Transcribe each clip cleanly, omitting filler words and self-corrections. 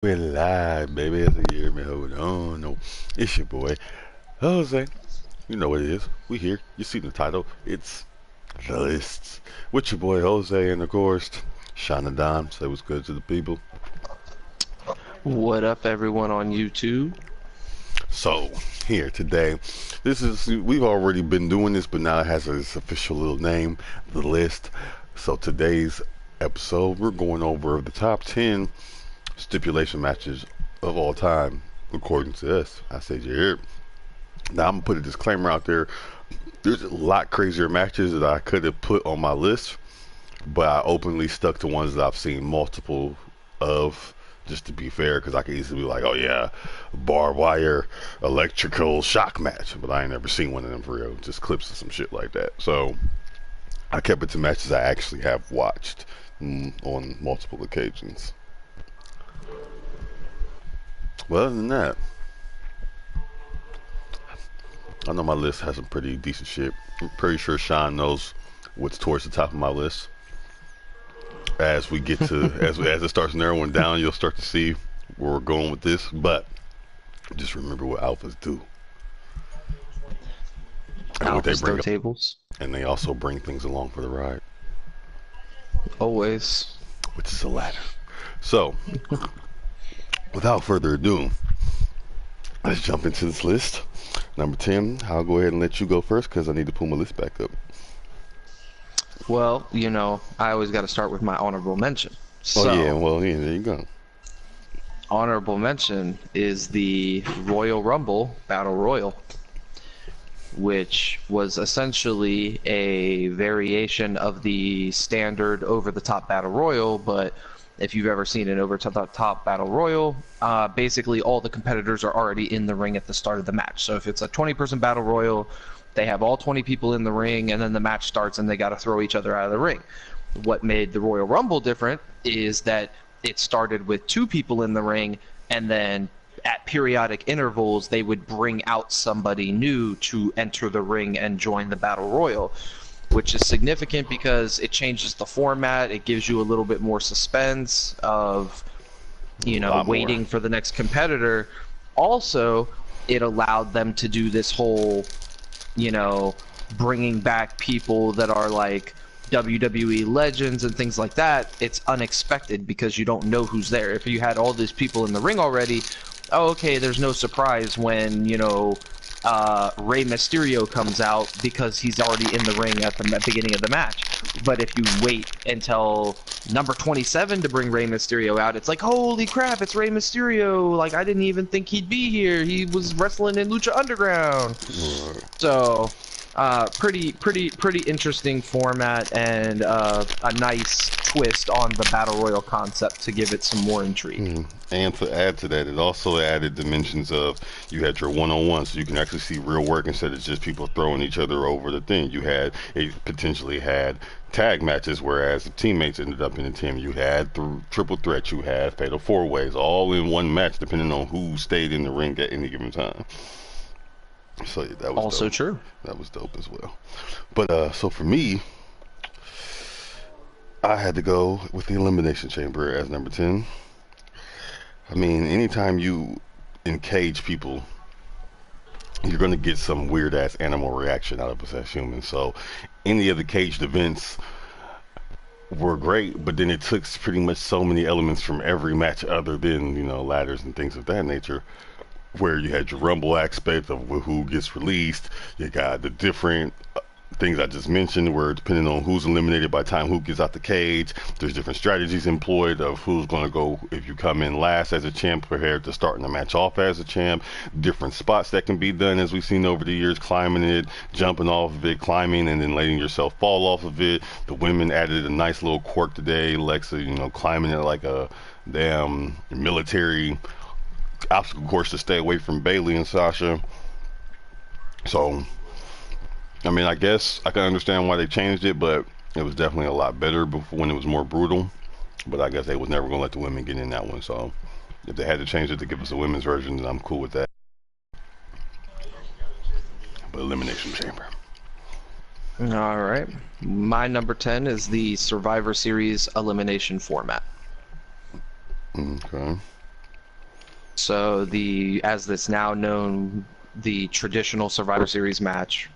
We're live, baby. It's a year, man. Hold on. No, it's your boy, Jose. You know what it is. We here. You see the title. It's The Lists. With your boy, Jose, and of course, Shauna Dime. Say what's good to the people. What up, everyone on YouTube? So, here today, we've already been doing this, but now it has its official little name, The List. So, today's episode, we're going over the top 10 stipulation matches of all time, according to us. I said, you hear it? Now I'm gonna put a disclaimer out there. There's a lot crazier matches that I could have put on my list, but I openly stuck to ones that I've seen multiple of, just to be fair, because I could easily be like, oh yeah, barbed wire, electrical shock match, but I ain't never seen one of them for real. Just clips of some shit like that. So I kept it to matches I actually have watched on multiple occasions. Well, other than that, I know my list has some pretty decent shit. I'm pretty sure Sean knows what's towards the top of my list. As we get to as it starts narrowing down, you'll start to see where we're going with this. But just remember what alphas do and what they Alphas, bring no up, tables. and they also bring things along for the ride, Always. which is a ladder. So, without further ado, let's jump into this list. Number 10, I'll go ahead and let you go first because I need to pull my list back up. Well, I always got to start with my honorable mention. Oh yeah, So, well yeah, there you go. honorable mention is the Royal Rumble Battle Royal, which was essentially a variation of the standard over-the-top Battle Royal, but if you've ever seen an over-the-top Battle Royal, basically all the competitors are already in the ring at the start of the match. So if it's a 20-person Battle Royal, they have all 20 people in the ring, and then the match starts, and they got to throw each other out of the ring. What made the Royal Rumble different is that it started with 2 people in the ring, and then at periodic intervals, they would bring out somebody new to enter the ring and join the Battle Royal, which is significant because it changes the format. It gives you a little bit more suspense of, A lot more. waiting for the next competitor. Also, it allowed them to do this whole, you know, bringing back people that are like WWE legends and things like that. It's unexpected because you don't know who's there. If you had all these people in the ring already, oh, okay, there's no surprise when, Rey Mysterio comes out because he's already in the ring at the beginning of the match. But if you wait until number 27 to bring Rey Mysterio out, it's like, holy crap, it's Rey Mysterio. Like, I didn't even think he'd be here. He was wrestling in Lucha Underground. So, pretty interesting format and a nice twist on the battle royal concept to give it some more intrigue. And to add to that, it also added dimensions of you had your one-on-one, so you can actually see real work instead of just people throwing each other over the thing. You had it potentially had tag matches, whereas the teammates ended up in a team. You had triple threats, you had fatal four ways, all in one match, depending on who stayed in the ring at any given time. So yeah, that was Also dope. true. That was dope as well. But so for me, I had to go with the Elimination Chamber as number 10. I mean, anytime you encage people, you're going to get some weird ass animal reaction out of us as humans. So, any of the caged events were great, but then it took pretty much so many elements from every match other than, ladders and things of that nature. Where you had your rumble aspect of who gets released, you got the different things I just mentioned, where depending on who's eliminated by the time who gets out the cage, there's different strategies employed of who's going to go if you come in last as a champ compared to starting the match off as a champ. Different spots that can be done as we've seen over the years, climbing it, jumping off of it, climbing, and then letting yourself fall off of it. The women added a nice little quirk today, Lexa, climbing it like a damn military obstacle course to stay away from Bailey and Sasha. So I mean, I guess I can understand why they changed it, but it was definitely a lot better before when it was more brutal. But I guess they was never gonna let the women get in that one. So if they had to change it to give us a women's version, then I'm cool with that. But Elimination Chamber. All right. My number 10 is the Survivor Series elimination format. Okay. So as this now known, the traditional Survivor Series match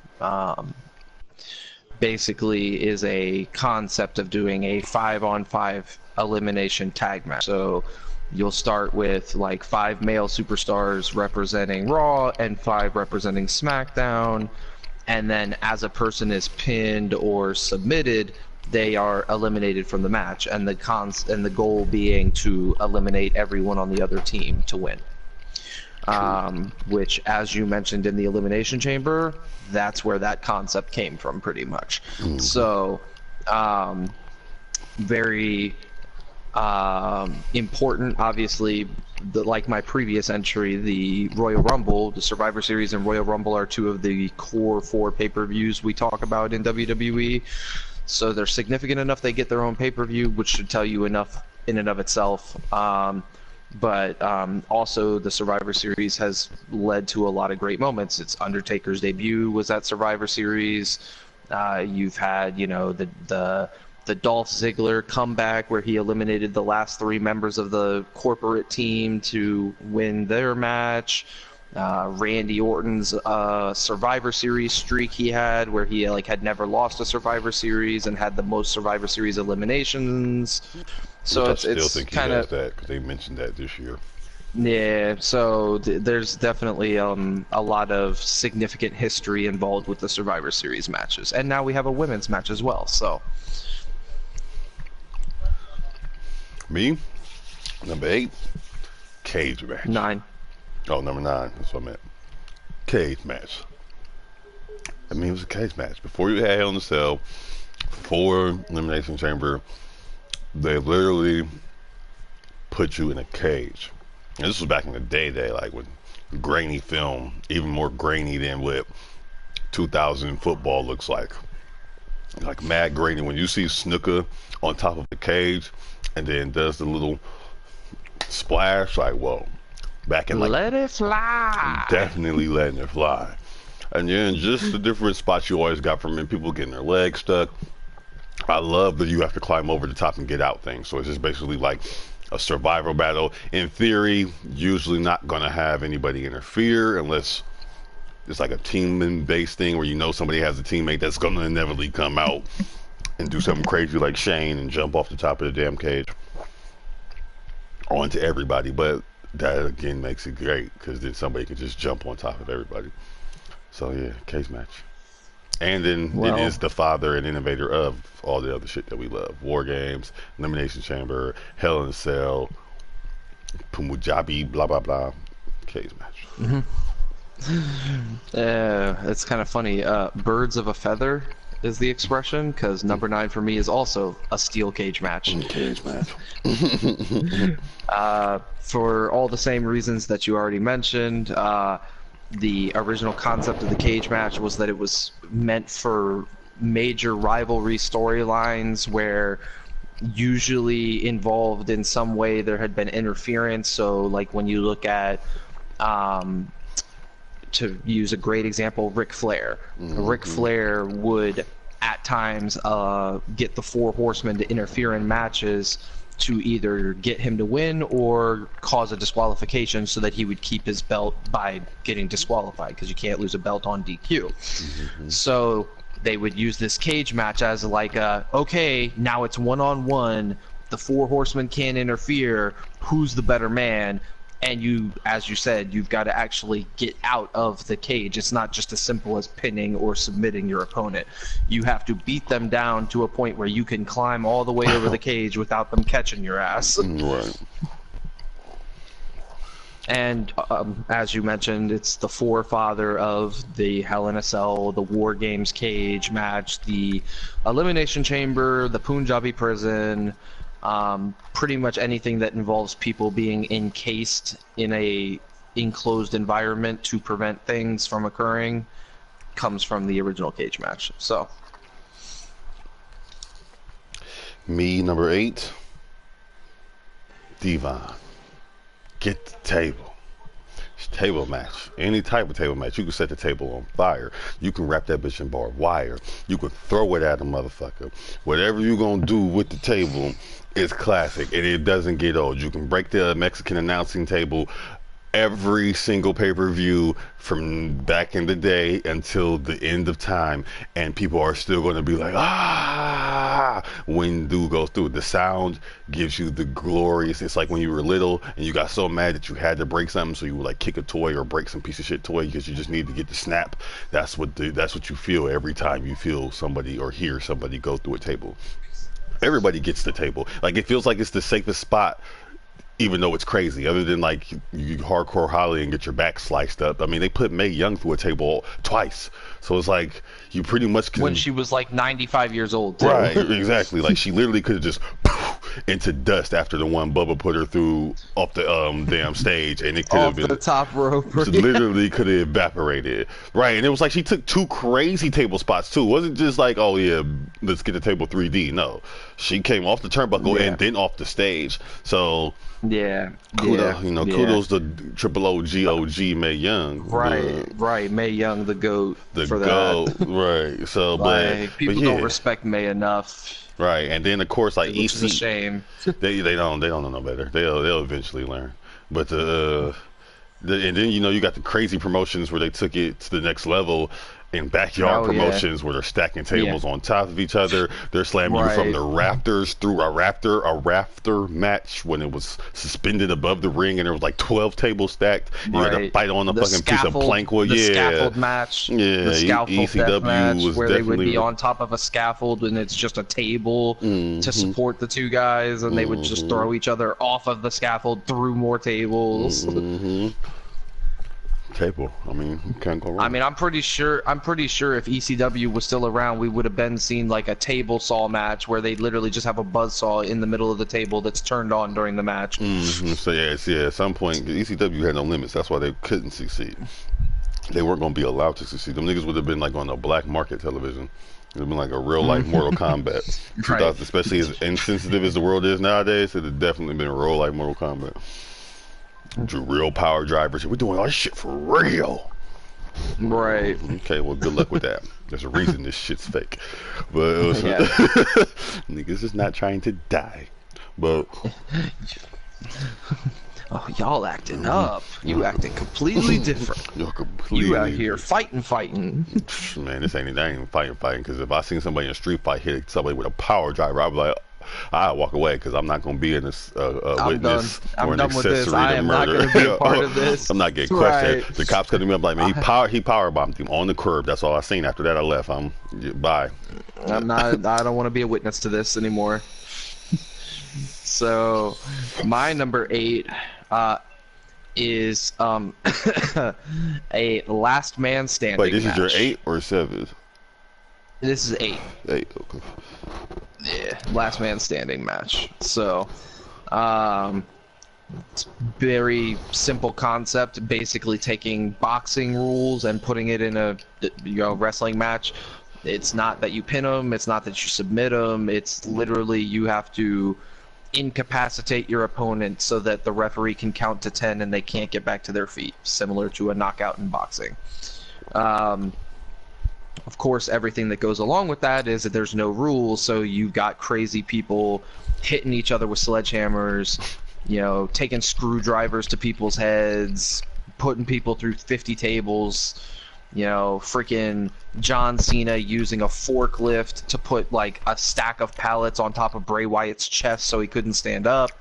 basically is a concept of doing a 5-on-5 elimination tag match. So you'll start with like 5 male superstars representing Raw and 5 representing SmackDown, and then as a person is pinned or submitted, they are eliminated from the match, and the goal being to eliminate everyone on the other team to win. Which, as you mentioned in the Elimination Chamber, that's where that concept came from, pretty much. So, very important, obviously. Like my previous entry, the Royal Rumble, the Survivor Series and Royal Rumble are 2 of the core 4 pay-per-views we talk about in WWE. So they're significant enough they get their own pay-per-view, which should tell you enough in and of itself. But also the Survivor Series has led to a lot of great moments. It's Undertaker's debut was at Survivor Series. You've had, the Dolph Ziggler comeback where he eliminated the last 3 members of the corporate team to win their match. Randy Orton's Survivor Series streak he had, where he had never lost a Survivor Series and had the most Survivor Series eliminations. So I still it's think he kind has of that because they mentioned that this year. yeah. So there's definitely a lot of significant history involved with the Survivor Series matches, and now we have a women's match as well. So Me, number 8, cage match. 9. Oh, number 9. That's what I meant. Cage match. I mean, it was a cage match. Before you had Hell in a Cell, before Elimination Chamber, they literally put you in a cage. And this was back in the day, like when grainy film, even more grainy than what 2000 football looks like. Like mad grainy. When you see Snuka on top of the cage and then does the little splash, like, whoa. Back in Let it fly. Definitely letting it fly. And then just the different spots you always got from people getting their legs stuck. I love that you have to climb over the top and get out things. So it's just basically like a survival battle. In theory, usually not going to have anybody interfere unless it's like a team-based thing where somebody has a teammate that's going to inevitably come out and do something crazy like Shane and jump off the top of the damn cage onto everybody. But that again makes it great because then somebody can just jump on top of everybody. So yeah, cage match. And then it is the father and innovator of all the other shit that we love. War Games, Elimination Chamber, Hell in a Cell, Pumujabi, blah, blah, blah. Cage match. It's kind of funny. Birds of a feather is the expression, because number 9 for me is also a steel cage match. Cage match. For all the same reasons that you already mentioned, the original concept of the cage match was that it was meant for major rivalry storylines where usually involved in some way there had been interference. So like when you look at to use a great example, Ric Flair. Ric Flair would at times get the 4 horsemen to interfere in matches to either get him to win or cause a disqualification so that he would keep his belt by getting disqualified, because you can't lose a belt on DQ. So they would use this cage match as like okay, now it's 1-on-1, the 4 horsemen can't interfere, who's the better man? And you, as you said, you've got to actually get out of the cage. It's not just as simple as pinning or submitting your opponent. You have to beat them down to a point where you can climb all the way over the cage without them catching your ass. Right. And as you mentioned, it's the forefather of the Hell in a Cell, the War Games cage match, the Elimination Chamber, the Punjabi prison. Pretty much anything that involves people being encased in a enclosed environment to prevent things from occurring comes from the original cage match. So, Me, number 8, Devon. Get the table. It's a table match. Any type of table match. You can set the table on fire. You can wrap that bitch in barbed wire. You can throw it at a motherfucker. Whatever you gonna do with the table is classic, and it doesn't get old. You can break the Mexican announcing table every single pay-per-view from back in the day until the end of time, and people are still going to be like, ah, when dude goes through. The sound gives you the glorious. It's like when you were little and you got so mad that you had to break something, so you would like kick a toy or break some piece of shit toy because you just needed to get the snap. That's what you feel every time you feel somebody or hear somebody go through a table. Everybody gets the table. Like, it feels like it's the safest spot, even though it's crazy. Other than like you hardcore Holly and get your back sliced up. I mean, they put Mae Young through a table twice, so it's like you pretty much can. When she was like 95 years old, too. Right, exactly. Like, she literally could have just into dust after the one Bubba put her through off the damn stage, and it could have been the top rope. literally could have evaporated. Right, and it was like she took two crazy table spots too. It wasn't just like, oh yeah, let's get the table 3D. No, she came off the turnbuckle and then off the stage. So yeah, kudos to Triple O GOG Mae Young. Right, Mae Young, the GOAT. The for GOAT, that. Right. So, like, people don't respect Mae enough. Right, and then of course, like, which is a shame. they don't know no better. They'll eventually learn. But and then you got the crazy promotions where they took it to the next level. In backyard promotions where they're stacking tables on top of each other, they're slamming you from the rafters through a rafter match when it was suspended above the ring, and there was like 12 tables stacked. You had to fight on a fucking piece of plank wood. The scaffold match. Yeah, the scaffold ECW match was where definitely... they would be on top of a scaffold and it's just a table to support the two guys, and they would just throw each other off of the scaffold through more tables. Table. I mean, you can't go wrong. I mean, I'm pretty sure if ECW was still around, we would have been seeing like a table saw match where they literally just have a buzzsaw in the middle of the table that's turned on during the match. So at some point, ECW had no limits. That's why they couldn't succeed. They weren't going to be allowed to succeed. Them niggas would have been like on a black market television. It would have been like a real life Mortal Kombat. Right. Especially as insensitive as the world is nowadays, it would have definitely been a real life Mortal Kombat. Real power drivers. We're doing all this shit for real. Right. Okay, well, good luck with that. There's a reason this shit's fake. But it was, niggas is not trying to die. But oh, y'all acting up. You acting completely different. You're completely you out here fighting. Man, that ain't even fighting. Because if I seen somebody in a street fight hit somebody with a power driver, I'd be like, I walk away because I'm not going to be in this witness or an accessory to murder. Not going to be a part of this. I'm not getting questioned. The cops cutting me up like, man, he power bombed him on the curb. That's all I seen. After that, I left. Bye. I don't want to be a witness to this anymore. So, my number 8 is a last man standing. Wait, this match. is your 8 or 7? This is 8. 8. Okay. Yeah, last man standing match. So, it's very simple concept. Basically, taking boxing rules and putting it in a wrestling match. It's not that you pin them. It's not that you submit them. It's literally you have to incapacitate your opponent so that the referee can count to 10 and they can't get back to their feet, similar to a knockout in boxing. Of course, everything that goes along with that is that there's no rules, so you got crazy people hitting each other with sledgehammers, taking screwdrivers to people's heads, putting people through 50 tables, freaking John Cena using a forklift to put like a stack of pallets on top of Bray Wyatt's chest so he couldn't stand up.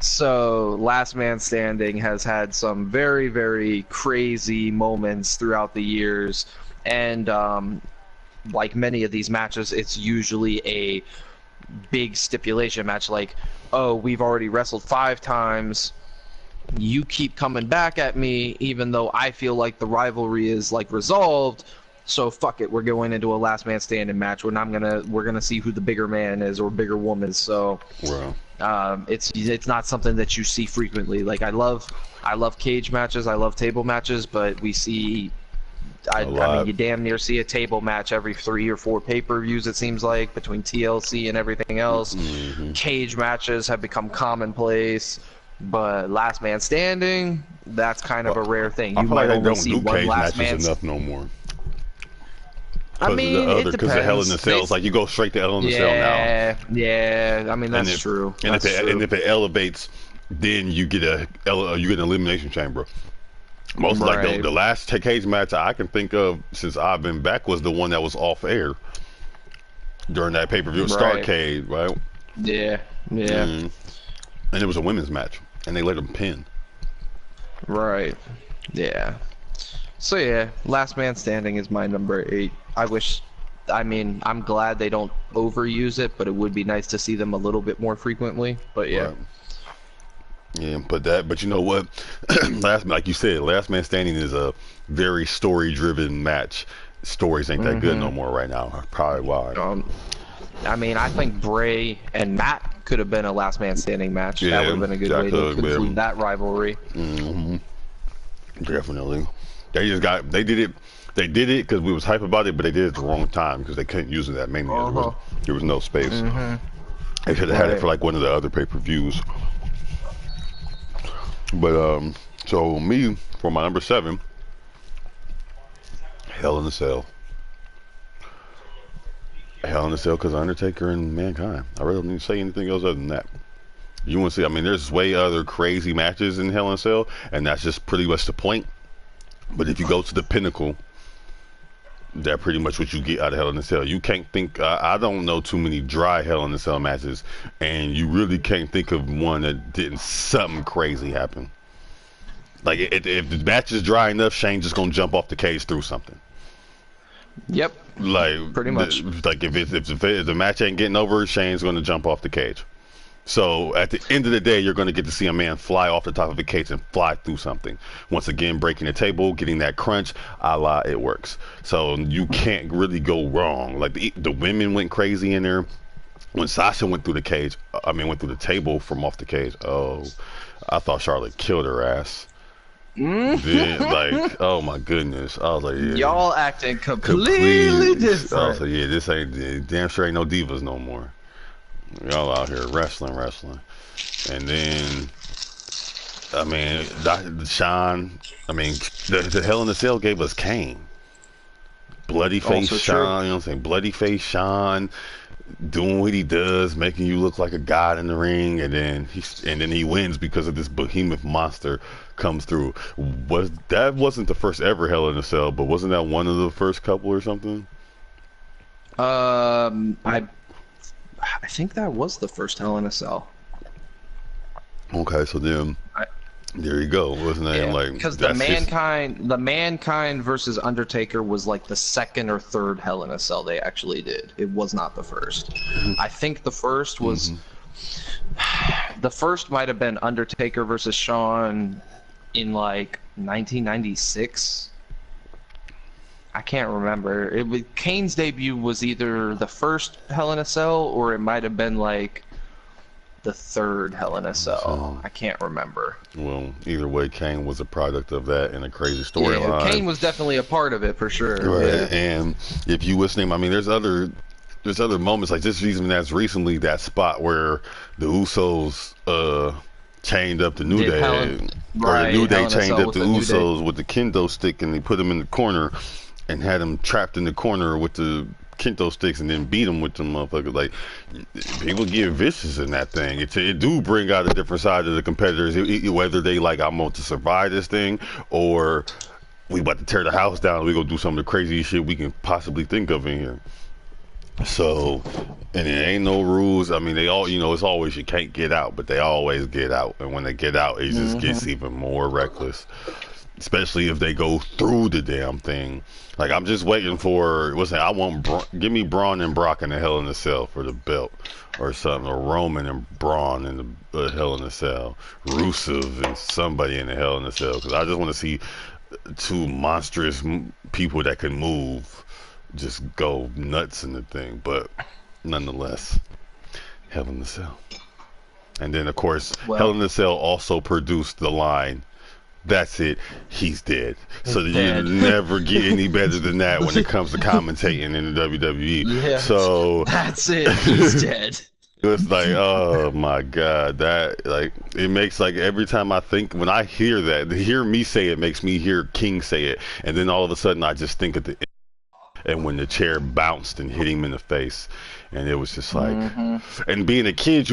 So Last Man Standing has had some very, very crazy moments throughout the years, and like many of these matches, it's usually a big stipulation match, like, oh, we've already wrestled 5 times, you keep coming back at me even though I feel like the rivalry is like resolved, so fuck it, we're going into a Last Man Standing match when we're gonna see who the bigger man is or bigger woman. So wow. It's not something that you see frequently. Like, I love cage matches, I love table matches, but we see I mean, you damn near see a table match every 3 or 4 pay-per-views, it seems like, between TLC and everything else. Cage matches have become commonplace, but Last Man Standing, that's kind of a rare thing. You might only see one Last Man enough no more. I mean, it depends. Because the Hell in the Cell, like, you go straight to Hell in the Cell now. Yeah, I mean, that's true. And if it elevates then you get an elimination chamber. Most like Right. the last cage match I can think of since I've been back was the one that was off air during that pay-per-view Right. Starcade, right? Yeah. Yeah. Mm. And it was a women's match, and they let them pin. Right. Yeah. So yeah, Last Man Standing is my number 8. I mean, I'm glad they don't overuse it, but it would be nice to see them a little bit more frequently. But yeah. Right. Yeah, but you know what? Like you said, Last Man Standing is a very story-driven match. Stories ain't that good no more right now. Probably why. I mean, I think Bray and Matt could have been a Last Man Standing match. That would Yeah, have been a good that way could to have conclude been. that rivalry. Definitely. They did it because we was hype about it, but they did it at the wrong time because they couldn't use it at Mania. There was no space. They should have had it for like one of the other pay-per-views. But so me for my number 7, Hell in a Cell. Hell in a Cell because Undertaker and Mankind. I really don't need to say anything else other than that. You want to see? I mean, there's way other crazy matches in Hell in a Cell, and that's just pretty much the point. But if you go to the pinnacle, that's pretty much what you get out of Hell in a Cell. You can't think. I don't know too many dry Hell in a Cell matches, and you really can't think of one that didn't something crazy happen. Like if the match is dry enough, Shane's just gonna jump off the cage through something. Yep. Like Pretty much. Like if the match ain't getting over, Shane's gonna jump off the cage. So at the end of the day, you're going to get to see a man fly off the top of a cage and fly through something. Once again, breaking the table, getting that crunch, a la it works. So you can't really go wrong. Like the women went crazy in there. When Sasha went through the cage, went through the table from off the cage. Oh, I thought Charlotte killed her ass. Then, like, oh my goodness. I was like, yeah. Y'all acting completely different. I was like, yeah, this ain't, damn sure ain't no divas no more. Y'all out here wrestling. And then, Sean, the Hell in a Cell gave us Kane. Bloody face Sean, you know what I'm saying? Bloody face Sean doing what he does, making you look like a god in the ring, and then he wins because of this behemoth monster comes through. Wasn't the first ever Hell in a Cell, but wasn't that one of the first couple or something? I think that was the first Hell in a Cell. Okay, so then there you go. Wasn't that like because the Mankind versus Undertaker was like the second or third Hell in a Cell they actually did. It was not the first. I think the first was the first might have been Undertaker versus Shawn in like 1996. I can't remember. Kane's debut was either the first Hell in a Cell or it might have been like the third Hell in a Cell. I can't remember. Well, either way, Kane was a product of that and a crazy storyline. Yeah, Kane was definitely a part of it for sure. Right. Yeah. And if you listening, there's other moments like this. Even as recently that spot where the Usos chained up the New Day, or the New Day chained up the Usos with the kendo stick, and they put them in the corner and had them trapped in the corner with the kendo sticks and then beat them with them motherfuckers. Like, people get vicious in that thing. It do bring out a different side of the competitors, whether they like, I'm going to survive this thing, or we about to tear the house down, we gonna do some of the craziest shit we can possibly think of in here. So, and there ain't no rules. They all, it's always you can't get out, but they always get out. And when they get out, it just gets even more reckless. Especially if they go through the damn thing. Like, I'm just waiting for, give me Braun and Brock in the Hell in a Cell for the belt or something, or Roman and Braun in the Hell in a Cell, Rusev and somebody in the Hell in a Cell, because I just want to see two monstrous people that can move just go nuts in the thing. But nonetheless, Hell in a Cell. And then, of course, Hell in a Cell also produced the line, "That's it, he's dead." So you never get any better than that when it comes to commentating in the WWE. Yeah, so that's it, he's dead. It's like, oh my god, that, like, it makes, like, every time when I hear that, to hear me say it makes me hear King say it, and then all of a sudden I just think of the and when the chair bounced and hit him in the face, and it was just like, and being a kid,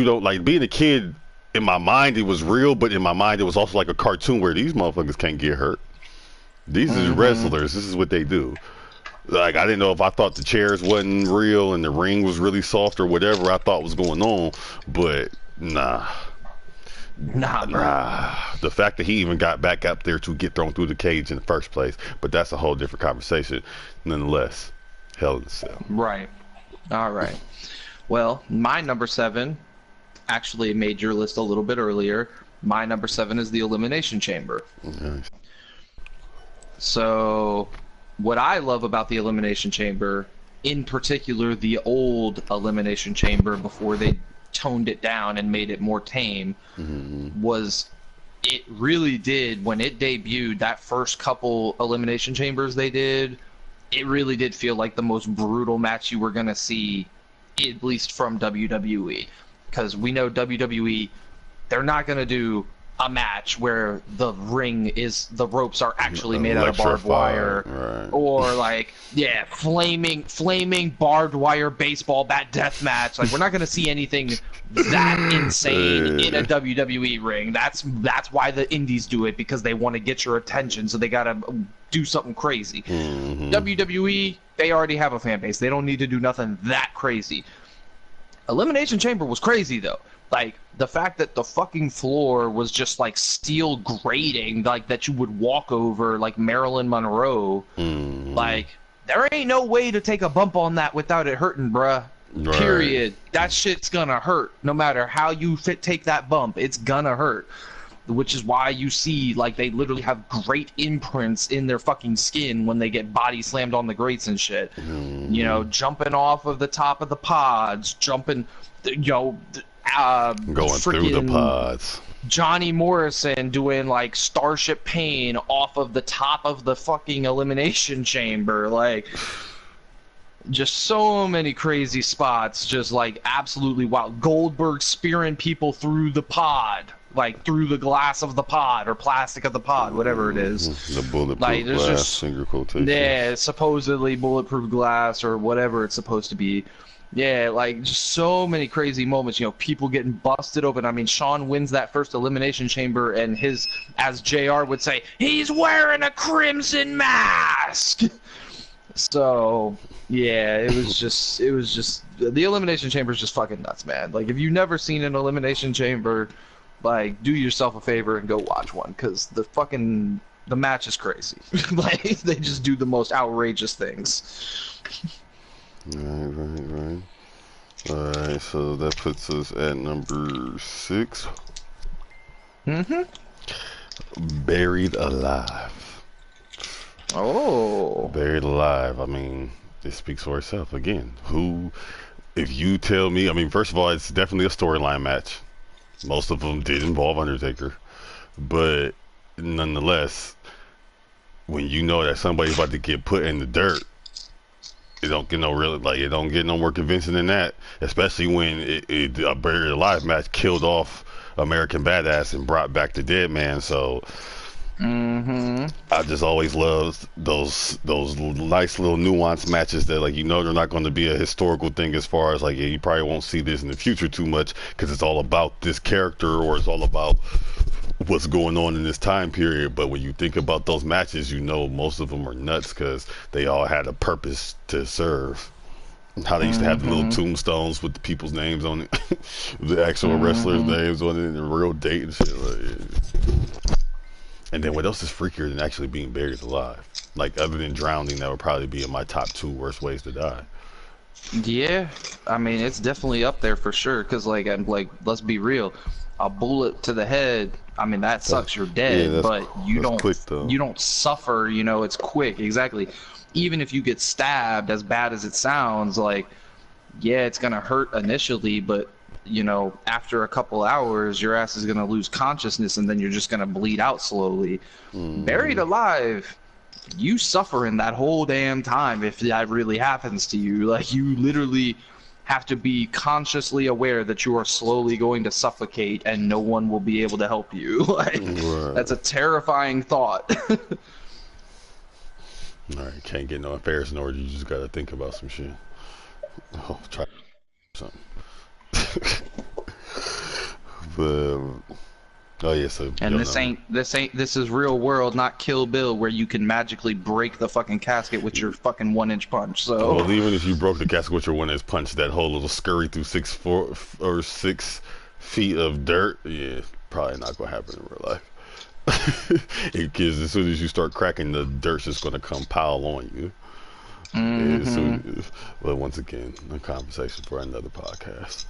in my mind it was real, but in my mind it was also like a cartoon where these motherfuckers can't get hurt. These is wrestlers. This is what they do. Like, I didn't know if I thought the chairs wasn't real and the ring was really soft or whatever I thought was going on, but nah. Nah, bro. Nah, the fact that he even got back up there to get thrown through the cage in the first place, but that's a whole different conversation. Nonetheless, Hell in a Cell. Right. All right. Well, my number 7 actually made your list a little bit earlier. My number 7 is the Elimination Chamber. Nice. So, what I love about the Elimination Chamber, in particular the old Elimination Chamber before they toned it down and made it more tame, was it really did, when it debuted, that first couple Elimination Chambers they did, it really did feel like the most brutal match you were going to see, at least from WWE. Because we know WWE, they're not going to do a match where the ropes are actually made out of barbed wire, right. or like, yeah, flaming barbed wire baseball bat death match. Like, we're not gonna see anything that insane in a WWE ring. That's why the indies do it, because they want to get your attention, so they gotta do something crazy. WWE, they already have a fan base. They don't need to do nothing that crazy. Elimination Chamber was crazy though. Like, the fact that the fucking floor was just like steel grating, like that you would walk over like Marilyn Monroe. Like, there ain't no way to take a bump on that without it hurting, bruh. Right. Period. That shit's gonna hurt. No matter how you take that bump, it's gonna hurt. Which is why you see, like, they literally have great imprints in their fucking skin when they get body slammed on the grates and shit. You know, jumping off of the top of the pods, jumping, you know, going through the pods. Johnny Morrison doing like Starship Pain off of the top of the fucking Elimination Chamber. Like, just so many crazy spots, just like absolutely wild. Goldberg spearing people through the pod, like through the glass of the pod or plastic of the pod, whatever it is. The bulletproof like, glass, just, finger quotation. Yeah, supposedly bulletproof glass or whatever it's supposed to be. Yeah, like, just so many crazy moments, you know, people getting busted open. I mean, Shawn wins that first Elimination Chamber, and his, as JR would say, he's wearing a crimson mask! So, yeah, it was just, the Elimination Chamber is just fucking nuts, man. Like, if you've never seen an Elimination Chamber, like, do yourself a favor and go watch one, because the match is crazy. Like, they just do the most outrageous things. Right. Alright, so that puts us at number 6. Buried Alive. Oh. Buried Alive. I mean, it speaks for itself. Again, if you tell me, I mean, first of all, it's definitely a storyline match. Most of them did involve Undertaker. But nonetheless, when you know that somebody's about to get put in the dirt, it don't get no more convincing than that. Especially when a Buried Alive match killed off American Badass and brought back the dead man. So I just always loved those nice little nuanced matches that, like, you know, they're not going to be a historical thing as far as like, yeah, you probably won't see this in the future too much because it's all about this character or it's all about what's going on in this time period. But when you think about those matches, you know most of them are nuts because they all had a purpose to serve. How they used to have the little tombstones with the people's names on it, the actual wrestlers' names on it, and the real date and shit. Like, and then what else is freakier than actually being buried alive? Like, other than drowning, that would probably be in my top 2 worst ways to die. Yeah, I mean, it's definitely up there for sure. Cause like, let's be real, a bullet to the head, I mean, that sucks. You're dead, yeah, but you don't suffer. You know, it's quick. Exactly. Even if you get stabbed, as bad as it sounds, like, yeah, it's gonna hurt initially, but you know, after a couple hours, your ass is gonna lose consciousness, and then you're just gonna bleed out slowly. Buried alive, you suffer in that whole damn time if that really happens to you. Like, you literally have to be consciously aware that you are slowly going to suffocate and no one will be able to help you. Like, that's a terrifying thought. Alright, can't get no affairs in order, you just gotta think about some shit. Oh, try something. But oh yeah, so And your number. this is real world, not Kill Bill, where you can magically break the fucking casket with your fucking 1 inch punch. So Well, even if you broke the casket with your one-inch punch, that whole little scurry through 6 feet of dirt, yeah, probably not gonna happen in real life. Because as soon as you start cracking, the dirt's just gonna come pile on you. Yeah, so, well, once again, a conversation for another podcast.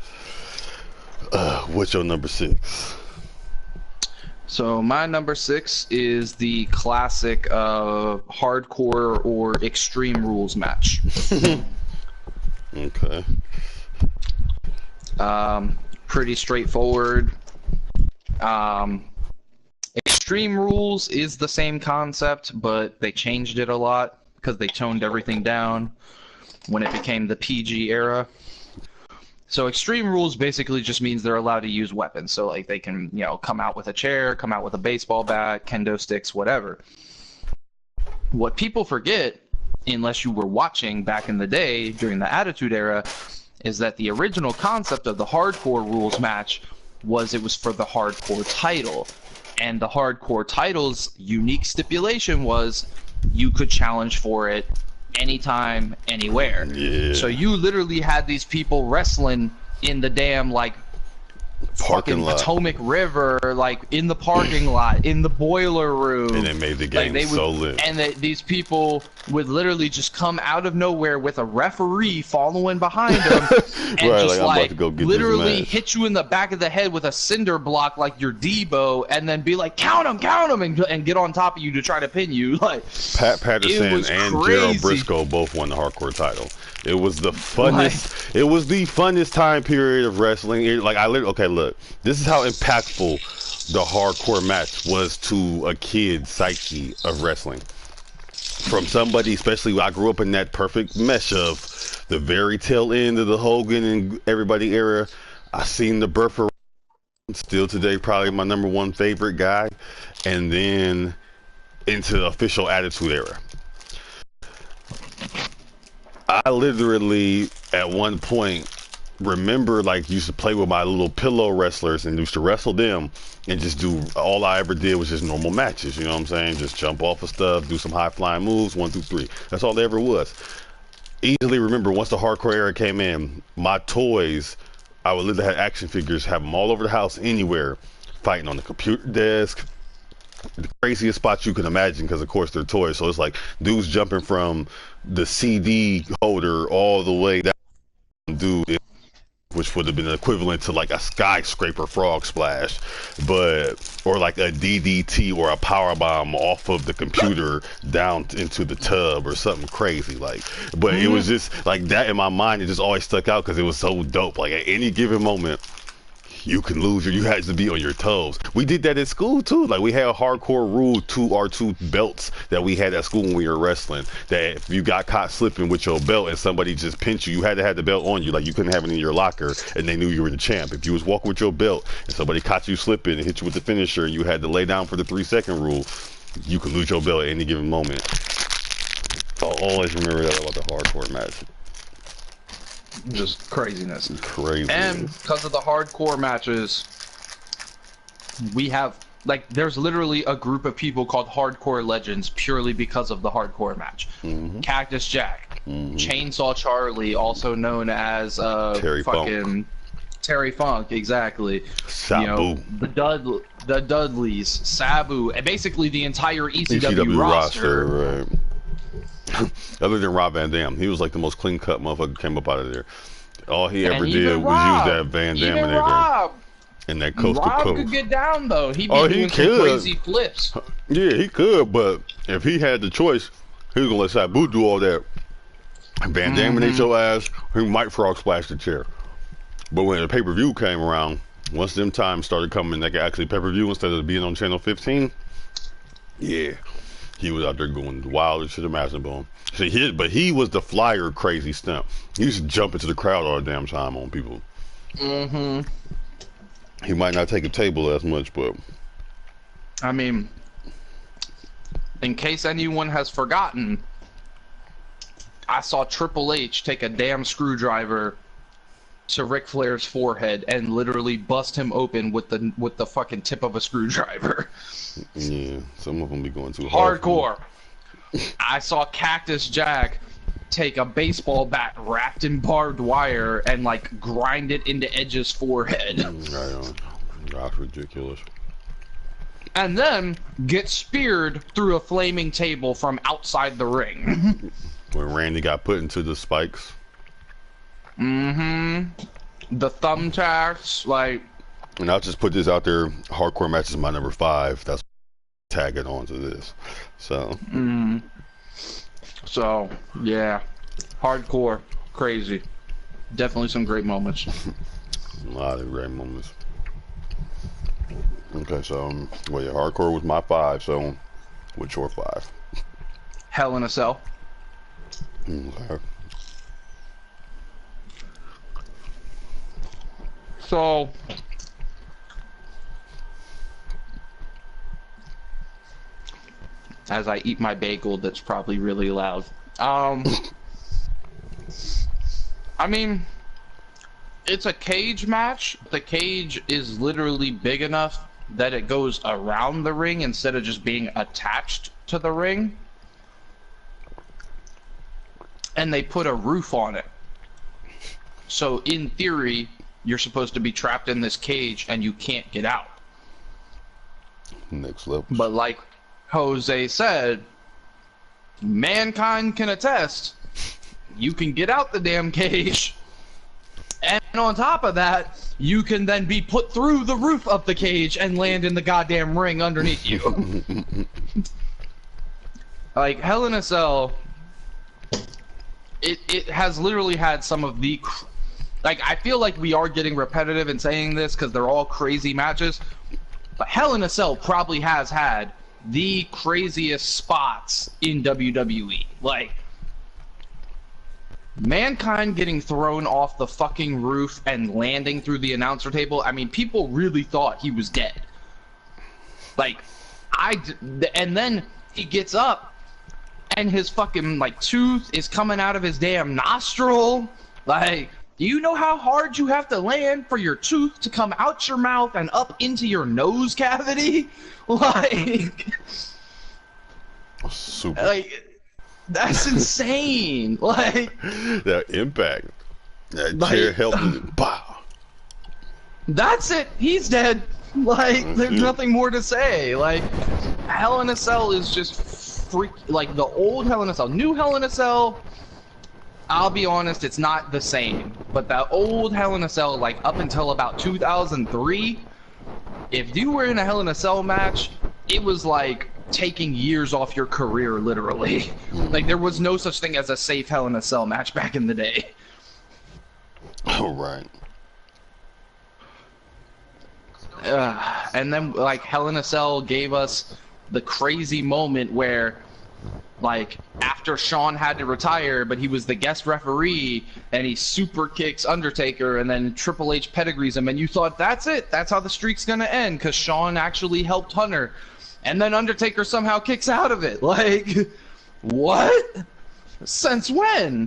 What's your number 6? So my number 6 is the classic hardcore or extreme rules match. Okay. Pretty straightforward. Extreme rules is the same concept, but they changed it a lot because they toned everything down when it became the PG era. So extreme rules basically just means they're allowed to use weapons. So like they can, come out with a chair, come out with a baseball bat, kendo sticks, whatever. What people forget, unless you were watching back in the day during the Attitude Era, is that the original concept of the hardcore rules match was it was for the hardcore title. And the hardcore title's unique stipulation was you could challenge for it anytime, anywhere. Yeah. So you literally had these people wrestling in the damn Parking lot. Potomac River, like in the parking lot, in the boiler room. And they made the game so lit. And these people would literally just come out of nowhere with a referee following behind them, and right, just I'm about to go get literally this hit you in the back of the head with a cinder block like your Debo, and then be like, count him, and get on top of you to try to pin you. Like Pat Patterson and Gerald Briscoe both won the hardcore title. It was the funnest. It was the funnest time period of wrestling. Okay, look. This is how impactful the hardcore match was to a kid's psyche of wrestling. From somebody, especially I grew up in that perfect mesh of the very tail end of the Hogan and everybody era. I seen the birth of still today probably my number one favorite guy, and then into the official Attitude Era. I literally at one point remember used to play with my little pillow wrestlers and used to wrestle them and just do all I ever did was just normal matches, you know what I'm saying? Just jump off of stuff, do some high flying moves, 1, 2, 3. That's all there ever was. Easily remember once the hardcore era came in, my toys, I would literally have action figures, have them all over the house, anywhere, fighting on the computer desk, the craziest spots you can imagine, because of course they're toys. So it's like dudes jumping from the CD holder all the way down, dude, which would have been equivalent to like a skyscraper frog splash, or like a DDT or a power bomb off of the computer down into the tub or something crazy but it was just like that in my mind. It just always stuck out because it was so dope. Like at any given moment you can lose, you had to be on your toes. We did that at school too. Like we had a hardcore rule to our 2 belts that we had at school when we were wrestling, that if you got caught slipping with your belt and somebody just pinched you, you had to have the belt on you. Like you couldn't have it in your locker and they knew you were the champ. If you was walking with your belt and somebody caught you slipping and hit you with the finisher and you had to lay down for the 3-second rule, you could lose your belt at any given moment. I'll always remember that about the hardcore match. Just craziness. Crazy. And because of the hardcore matches, we have there's literally a group of people called Hardcore Legends purely because of the hardcore match. Cactus Jack, Chainsaw Charlie, also known as Terry Funk. Terry Funk, exactly. Sabu. The Dudleys, Sabu, and basically the entire ECW roster. Right. Other than Rob Van Dam, he was like the most clean cut motherfucker came up out of there. All he ever did was use that Van Dam and that coast to coast. Rob could get down though. He'd be doing some crazy flips. Yeah, he could, but if he had the choice, he was gonna let Sabu do all that. Van Dam and your ass, he might frog splash the chair. But when the pay-per-view came around, once them times started coming, like actually pay-per-view instead of being on channel 15, yeah. He was out there going wild as shit, imaginable. See, but he was the flyer crazy stunt. He used to jump into the crowd all the damn time on people. He might not take a table as much, but I mean, in case anyone has forgotten, I saw Triple H take a damn screwdriver to Ric Flair's forehead and literally bust him open with the fucking tip of a screwdriver. Yeah, some of them be going too hard. Hardcore. I saw Cactus Jack take a baseball bat wrapped in barbed wire and like grind it into Edge's forehead. That's ridiculous. And then get speared through a flaming table from outside the ring. When Randy got put into the spikes. The thumbtacks, like. And I'll just put this out there. Hardcore match is my number 5. That's tagging on to this. So. So, yeah. Hardcore. Crazy. Definitely some great moments. A lot of great moments. Okay, so, well, yeah, Hardcore was my 5, so what's your 5? Hell in a Cell. Okay. So, as I eat my bagel, that's probably really loud. I mean, it's a cage match. The cage is literally big enough that it goes around the ring instead of just being attached to the ring. And they put a roof on it. So in theory, you're supposed to be trapped in this cage and you can't get out. Next level. But like Jose said, Mankind can attest, you can get out the damn cage. And on top of that, you can then be put through the roof of the cage and land in the goddamn ring underneath you. Like, Hell in a Cell, it has literally had some of the... Like, I feel like we are getting repetitive in saying this because they're all crazy matches. But Hell in a Cell probably has had the craziest spots in WWE. Like, Mankind getting thrown off the fucking roof and landing through the announcer table. I mean, people really thought he was dead. Like, and then he gets up and his fucking, like, tooth is coming out of his damn nostril. Like, do you know how hard you have to land for your tooth to come out your mouth and up into your nose cavity? Like, super. Like, that's insane. Like, that impact. That chair helped him. Pow. That's it. He's dead. Like, there's nothing more to say. Like, Hell in a Cell is just freak. Like, the old Hell in a Cell. New Hell in a Cell, I'll be honest, it's not the same. But the old Hell in a Cell, like, up until about 2003, if you were in a Hell in a Cell match, it was like taking years off your career, literally. Like, there was no such thing as a safe Hell in a Cell match back in the day. Oh, right. And then, like, Hell in a Cell gave us the crazy moment where, like, after Shawn had to retire, but he was the guest referee, and he super kicks Undertaker, and then Triple H pedigrees him, and you thought, that's it, that's how the streak's gonna end, because Shawn actually helped Hunter. And then Undertaker somehow kicks out of it. Like, what? Since when?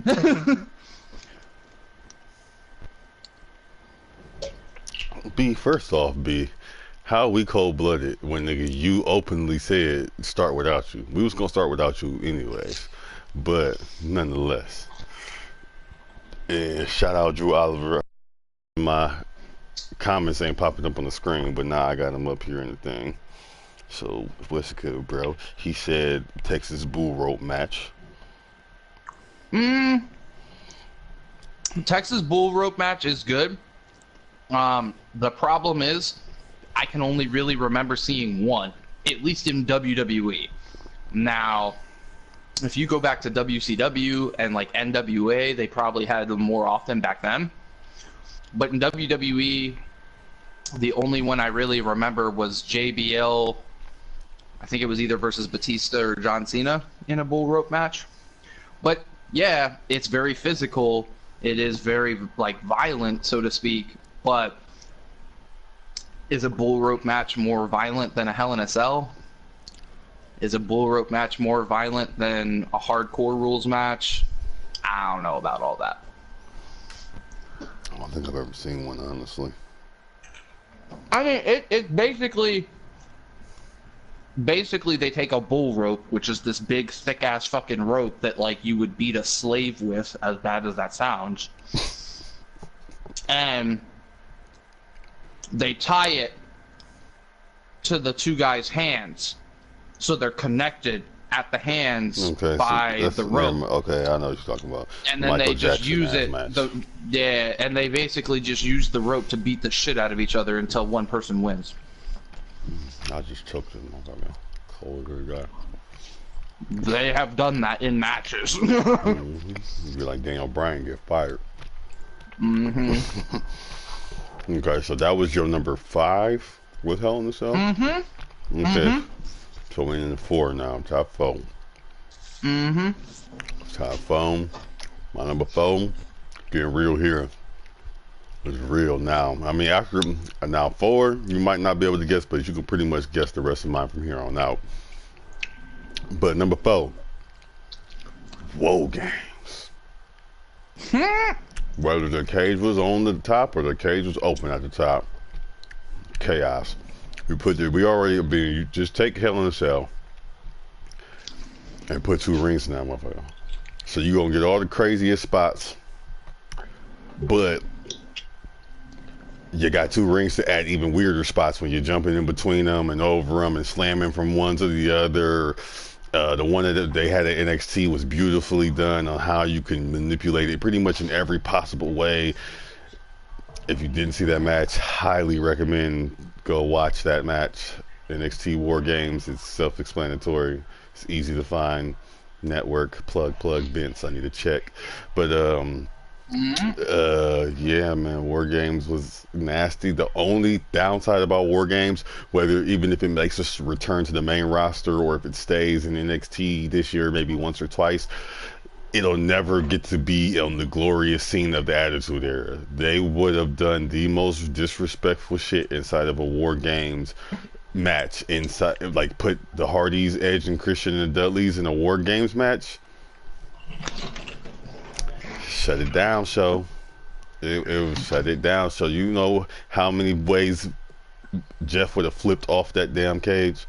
B, first off, B, how we cold-blooded when, nigga, you openly said start without you. We was gonna start without you anyways. But, nonetheless. And shout out Drew Oliver. My comments ain't popping up on the screen, but now I got them up here in the thing. So, what's good, bro? He said Texas Bull Rope match. Texas Bull Rope match is good. The problem is, I can only really remember seeing one, at least in WWE. Now, if you go back to WCW and like NWA, they probably had them more often back then. But in WWE, the only one I really remember was JBL. I think it was either versus Batista or John Cena in a bull rope match. But yeah, it's very physical. It is very, like, violent, so to speak. But is a bull rope match more violent than a Hell in a Cell? Is a bull rope match more violent than a hardcore rules match? I don't know about all that. don't think I've ever seen one, honestly. I mean, it's basically they take a bull rope, which is this big thick ass fucking rope that like you would beat a slave with, as bad as that sounds, and they tie it to the two guys' hands, so they're connected at the hands by the rope. Okay, I know what you're talking about. And then they just use it. Yeah, and they basically just use the rope to beat the shit out of each other until one person wins. I just choked him. I'm cold guy. They have done that in matches. You'd be like Daniel Bryan, get fired. Okay, so that was your number 5 with Hell in the Cell? Okay. So we're in the 4 now, top 4. Top 4. My number 4, getting real here. It's real now. I mean, after now 4, you might not be able to guess, but you can pretty much guess the rest of mine from here on out. But number 4, War Games. Whether the cage was on the top or the cage was open at the top, chaos. You just take Hell in a Cell and put 2 rings in that motherfucker. So you gonna get all the craziest spots, but you got 2 rings to add even weirder spots when you're jumping in between them and over them and slamming from one to the other. The one that they had at NXT was beautifully done on how you can manipulate it pretty much in every possible way. If you didn't see that match, highly recommend go watch that match. NXT War Games. It's self-explanatory. It's easy to find. Network plug Vince. I need to check, but yeah, man, War Games was nasty. The only downside about War Games, even if it makes us return to the main roster or if it stays in NXT this year, maybe once or twice, it'll never get to be on the glorious scene of the Attitude Era. They would have done the most disrespectful shit inside of a War Games match, inside, like put the Hardys, Edge, and Christian and the Dudleys in a War Games match. Shut it down, show. It was shut it down. So you know how many ways Jeff would have flipped off that damn cage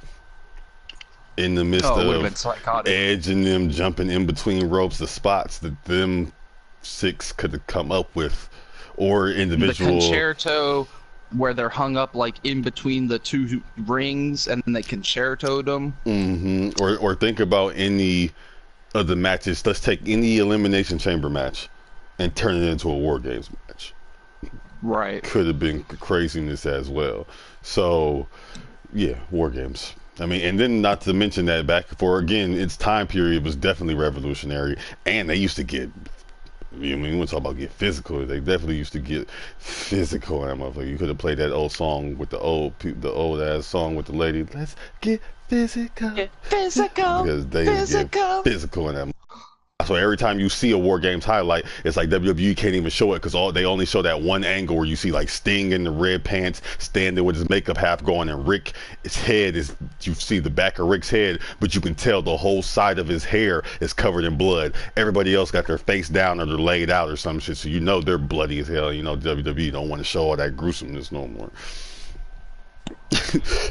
in the midst of Edge and them jumping in between ropes, the spots that them 6 could have come up with, or individual. The concerto where they're hung up like in between the 2 rings and then they concertoed them. Or think about any of the matches. Let's take any Elimination Chamber match and turn it into a War Games match. Right. Could have been craziness as well. So, yeah, War Games. I mean, and then not to mention that back for, again, its time period was definitely revolutionary. And they used to get, I mean, we want to talk about get physical. They definitely used to get physical. You could have played that old song with the old ass song with the lady. Let's get physical. Get physical. Because they get physical in that. So every time you see a War Games highlight, it's like WWE can't even show it because they only show that one angle where you see like Sting in the red pants standing with his makeup half going, and his head is, you see the back of Rick's head, but you can tell the whole side of his hair is covered in blood. Everybody else got their face down or they're laid out or some shit, so you know they're bloody as hell. You know WWE don't want to show all that gruesomeness no more.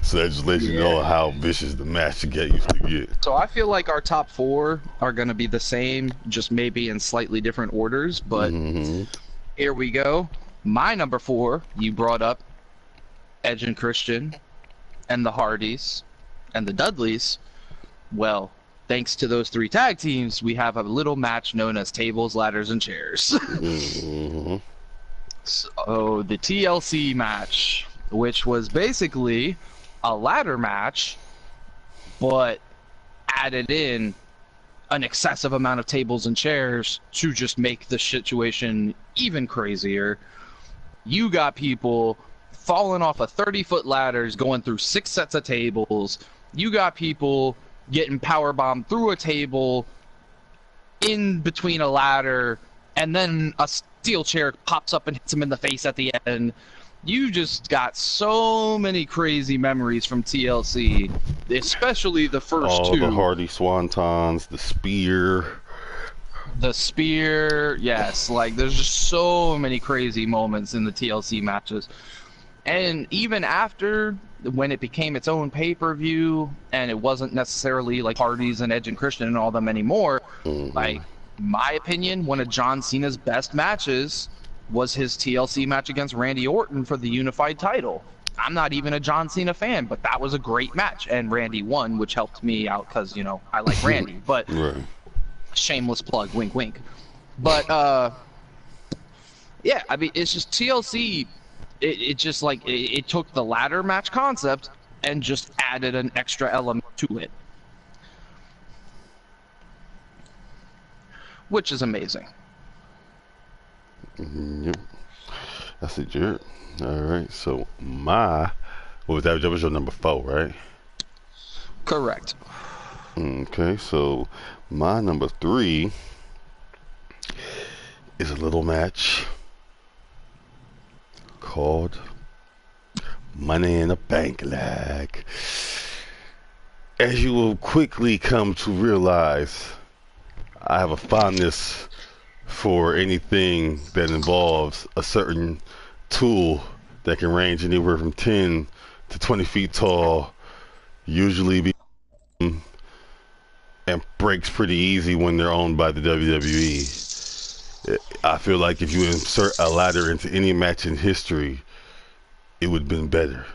So that just lets you know how vicious the match used to get. So I feel like our top 4 are going to be the same, just maybe in slightly different orders, but here we go. My number 4, you brought up Edge and Christian and the Hardys and the Dudleys. Well, thanks to those 3 tag teams, we have a little match known as Tables, Ladders, and Chairs. So the TLC match, which was basically a ladder match, but added in an excessive amount of tables and chairs to just make the situation even crazier. You got people falling off of 30-foot ladders, going through 6 sets of tables. You got people getting powerbombed through a table, in between a ladder, and then a steel chair pops up and hits him in the face at the end. You just got so many crazy memories from TLC, especially the first 2. The Hardy Swantons, the spear, The spear, yes. Like, there's just so many crazy moments in the TLC matches. And even after, when it became its own pay-per-view, and it wasn't necessarily like Hardys and Edge and Christian and all them anymore, like, my opinion, one of John Cena's best matches was his TLC match against Randy Orton for the unified title. I'm not even a John Cena fan, but that was a great match, and Randy won, which helped me out because, you know, I like Randy. But Right. shameless plug, wink, wink. But yeah, I mean, it's just TLC. It just like it took the ladder match concept and just added an extra element to it, which is amazing. Yep. That's it, Jared. All right. So what was that? That was your number 4, right? Correct. Okay. So my number 3 is a little match called Money in the Bank. Like, as you will quickly come to realize, I have a fondness for anything that involves a certain tool that can range anywhere from 10 to 20 feet tall, usually be and breaks pretty easy when they're owned by the WWE. I feel like if you insert a ladder into any match in history, it would have been better.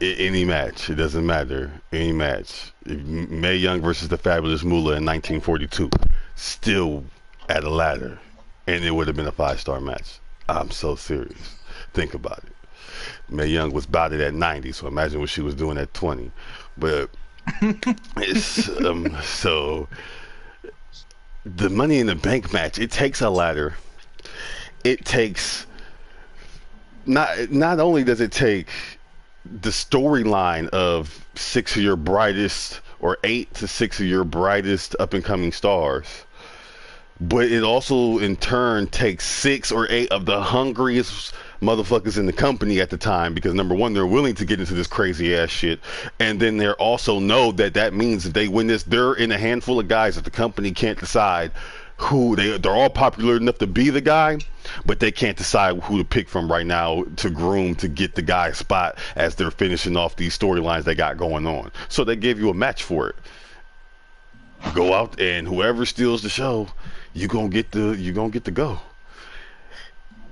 Any match, it doesn't matter. Any match. Mae Young versus the Fabulous Moolah in 1942, still at a ladder, and it would have been a 5-star match. I'm so serious. Think about it. Mae Young was bouted at 90, so imagine what she was doing at 20. But it's so the Money in the Bank match. It takes a ladder. It takes not only does it take the storyline of 6 of your brightest, or 8 to 6 of your brightest up and coming stars, but it also in turn takes 6 or 8 of the hungriest motherfuckers in the company at the time, because number one, they're willing to get into this crazy ass shit, and then they also know that means if they win this, they're in a handful of guys that the company can't decide who they're all popular enough to be the guy, but they can't decide who to pick from right now to groom to get the guy's spot as they're finishing off these storylines they got going on. So they give you a match for it. Go out, and whoever steals the show, you gonna get the go.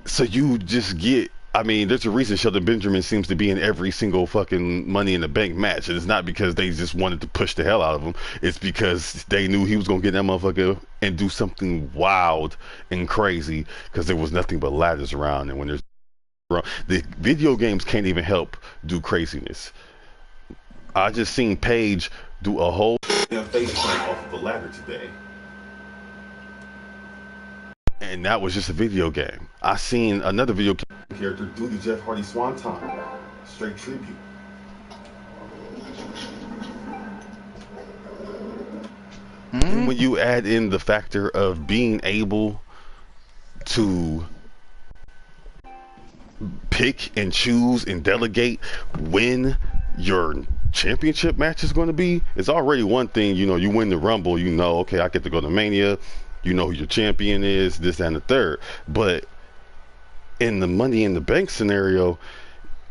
So you just get, I mean, there's a reason Shelton Benjamin seems to be in every single fucking Money in the Bank match. And it's not because they just wanted to push the hell out of him. It's because they knew he was going to get that motherfucker and do something wild and crazy, because there was nothing but ladders around. And when there's the video games can't even help do craziness. I just seen Paige do a whole face plant off of the ladder today. And that was just a video game. I seen another video game character do the Jeff Hardy Swanton. Straight tribute. And when you add in the factor of being able to pick and choose and delegate when your championship match is going to be, it's already one thing. You know, you win the Rumble, you know, okay, I get to go to Mania. You know who your champion is, this, and the third. But in the Money in the Bank scenario,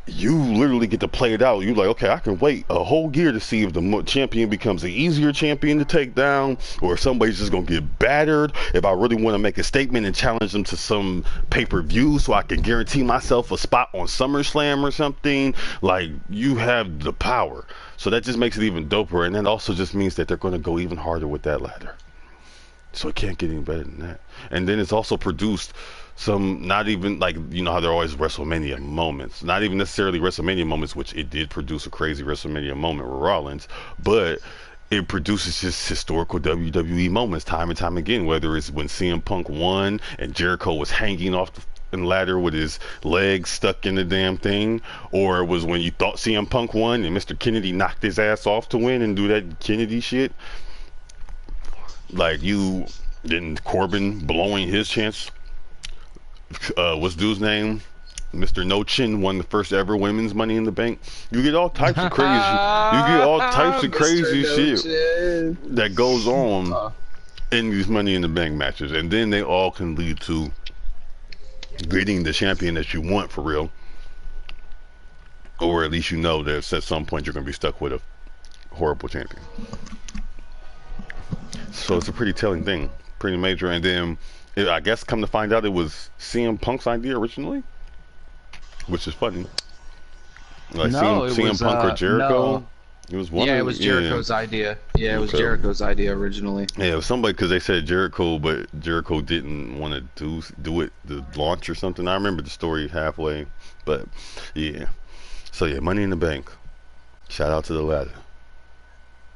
you literally get to play it out. You're like, okay, I can wait a whole year to see if the champion becomes an easier champion to take down, or if somebody's just going to get battered. If I really want to make a statement and challenge them to some pay-per-view so I can guarantee myself a spot on SummerSlam or something. Like, you have the power. So that just makes it even doper. And that also just means that they're going to go even harder with that ladder. So it can't get any better than that. And then it's also produced some, not even like, you know how there are always WrestleMania moments, not even necessarily WrestleMania moments, which it did produce a crazy WrestleMania moment with Rollins, but it produces just historical WWE moments time and time again, whether it's when CM Punk won and Jericho was hanging off the ladder with his legs stuck in the damn thing, or it was when you thought CM Punk won and Mr. Kennedy knocked his ass off to win and do that Kennedy shit. Like, you didn't Corbin blowing his chance. What's dude's name? Mr. No Chin won the first ever women's Money in the Bank. You get all types of crazy. You get all types of crazy shit that goes on in these Money in the Bank matches, and then they all can lead to getting the champion that you want for real, or at least you know that at some point you're going to be stuck with a horrible champion. So it's a pretty telling thing, pretty major. And then I guess come to find out, it was CM Punk's idea originally, which is funny. Like No, it CM was Punk or Jericho. no. It was one. Yeah, of it was Jericho's idea. Yeah, it was Okay. Jericho's idea originally. Yeah, it was somebody because they said Jericho, but Jericho didn't want to do it the launch or something. I remember the story halfway, but yeah. So yeah, Money in the Bank. Shout out to the ladder.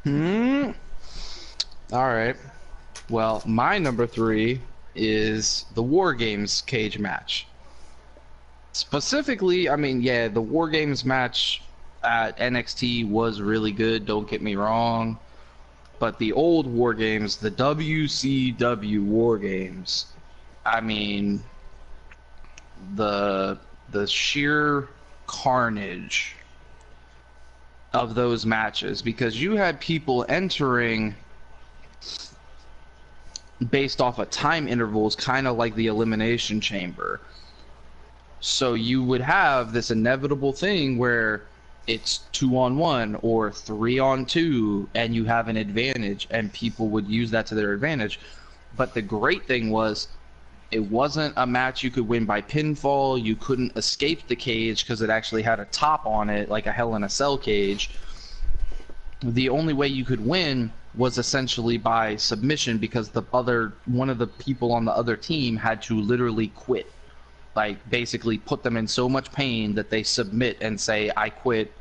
Hmm. All right. Well, my number 3 is the War Games cage match. Specifically, I mean, yeah, the War Games match at NXT was really good, don't get me wrong. But the old War Games, the WCW War Games, I mean, the sheer carnage of those matches, because you had people entering based off of time intervals, kind of like the Elimination Chamber. So you would have this inevitable thing where it's 2-on-1 or 3-on-2, and you have an advantage, and people would use that to their advantage. But the great thing was, it wasn't a match you could win by pinfall. You couldn't escape the cage because it actually had a top on it, like a Hell in a Cell cage. The only way you could win was essentially by submission, because one of the people on the other team had to literally quit. Like, basically put them in so much pain that they submit and say, I quit,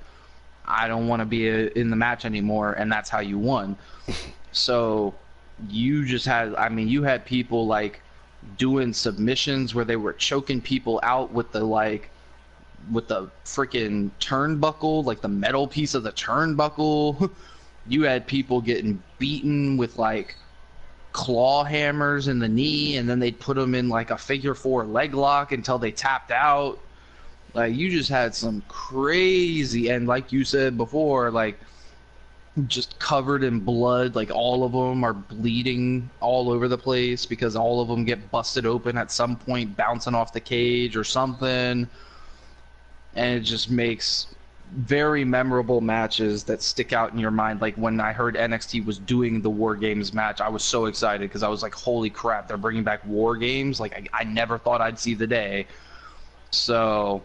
I don't want to be in the match anymore, and that's how you won. So you just had, I mean, you had people like doing submissions where they were choking people out with the freaking turnbuckle, like the metal piece of the turnbuckle. You had people getting beaten with like claw hammers in the knee, and then they'd put them in like a figure 4 leg lock until they tapped out. Like, you just had some crazy, and like you said before, like, just covered in blood. Like, all of them are bleeding all over the place because all of them get busted open at some point, bouncing off the cage or something. And it just makes very memorable matches that stick out in your mind. Like, when I heard NXT was doing the War Games match, I was so excited because I was like, holy crap, they're bringing back War Games. Like, I never thought I'd see the day. So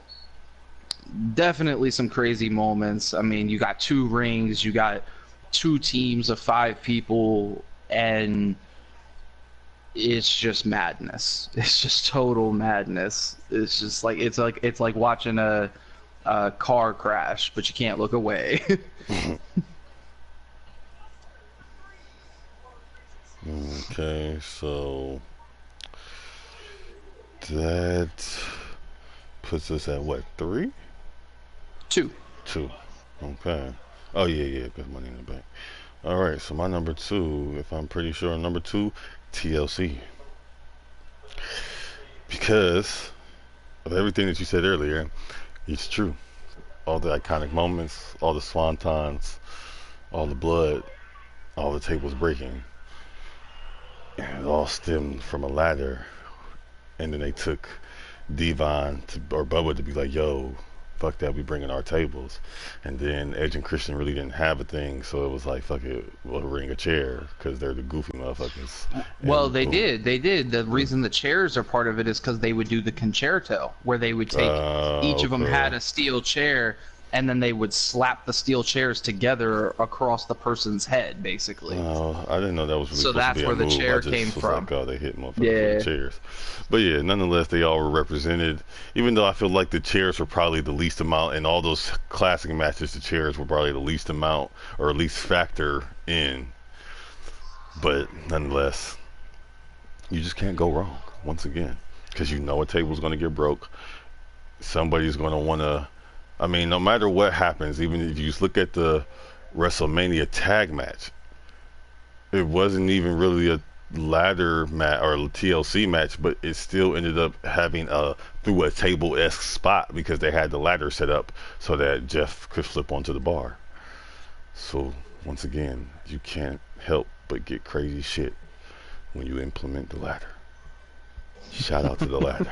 definitely some crazy moments. I mean, you got 2 rings, you got 2 teams of 5 people, and it's just madness. It's just total madness. It's just like it's like watching a car crash, but you can't look away. Okay, so that puts us at what, 3? 2. 2. Okay. Oh yeah, good Money in the Bank. All right, so my number 2, if I'm pretty sure, number 2, TLC, because of everything that you said earlier. It's true. All the iconic moments, all the swantons, all the blood, all the tables breaking, and it all stemmed from a ladder. And then they took Devon or Bubba to be like, "Yo, fuck that, we bringing our tables." And then Edge and Christian really didn't have a thing, so it was like, "Fuck it, we'll ring a chair," because they're the goofy motherfuckers. Well, And they boom. did. They did. The reason the chairs are part of it is because they would do the concerto, where they would take each of them Okay. had a steel chair, and then they would slap the steel chairs together across the person's head, basically. Oh, I didn't know that was really So supposed to that's be a where the move. I chair just came was from. like, oh, they hit motherfuckers with Yeah. the chairs. But yeah, nonetheless, they all were represented. Even though I feel like the chairs were probably the least amount in all those classic matches, the chairs were probably the least amount or least factor in. But nonetheless, you just can't go wrong once again, because you know a table's going to get broke. Somebody's going to want to. I mean, no matter what happens, even if you just look at the WrestleMania tag match, it wasn't even really a ladder match or a TLC match, but it still ended up having a through a table esque spot because they had the ladder set up so that Jeff could flip onto the bar. So once again, you can't help but get crazy shit when you implement the ladder. Shout out to the ladder.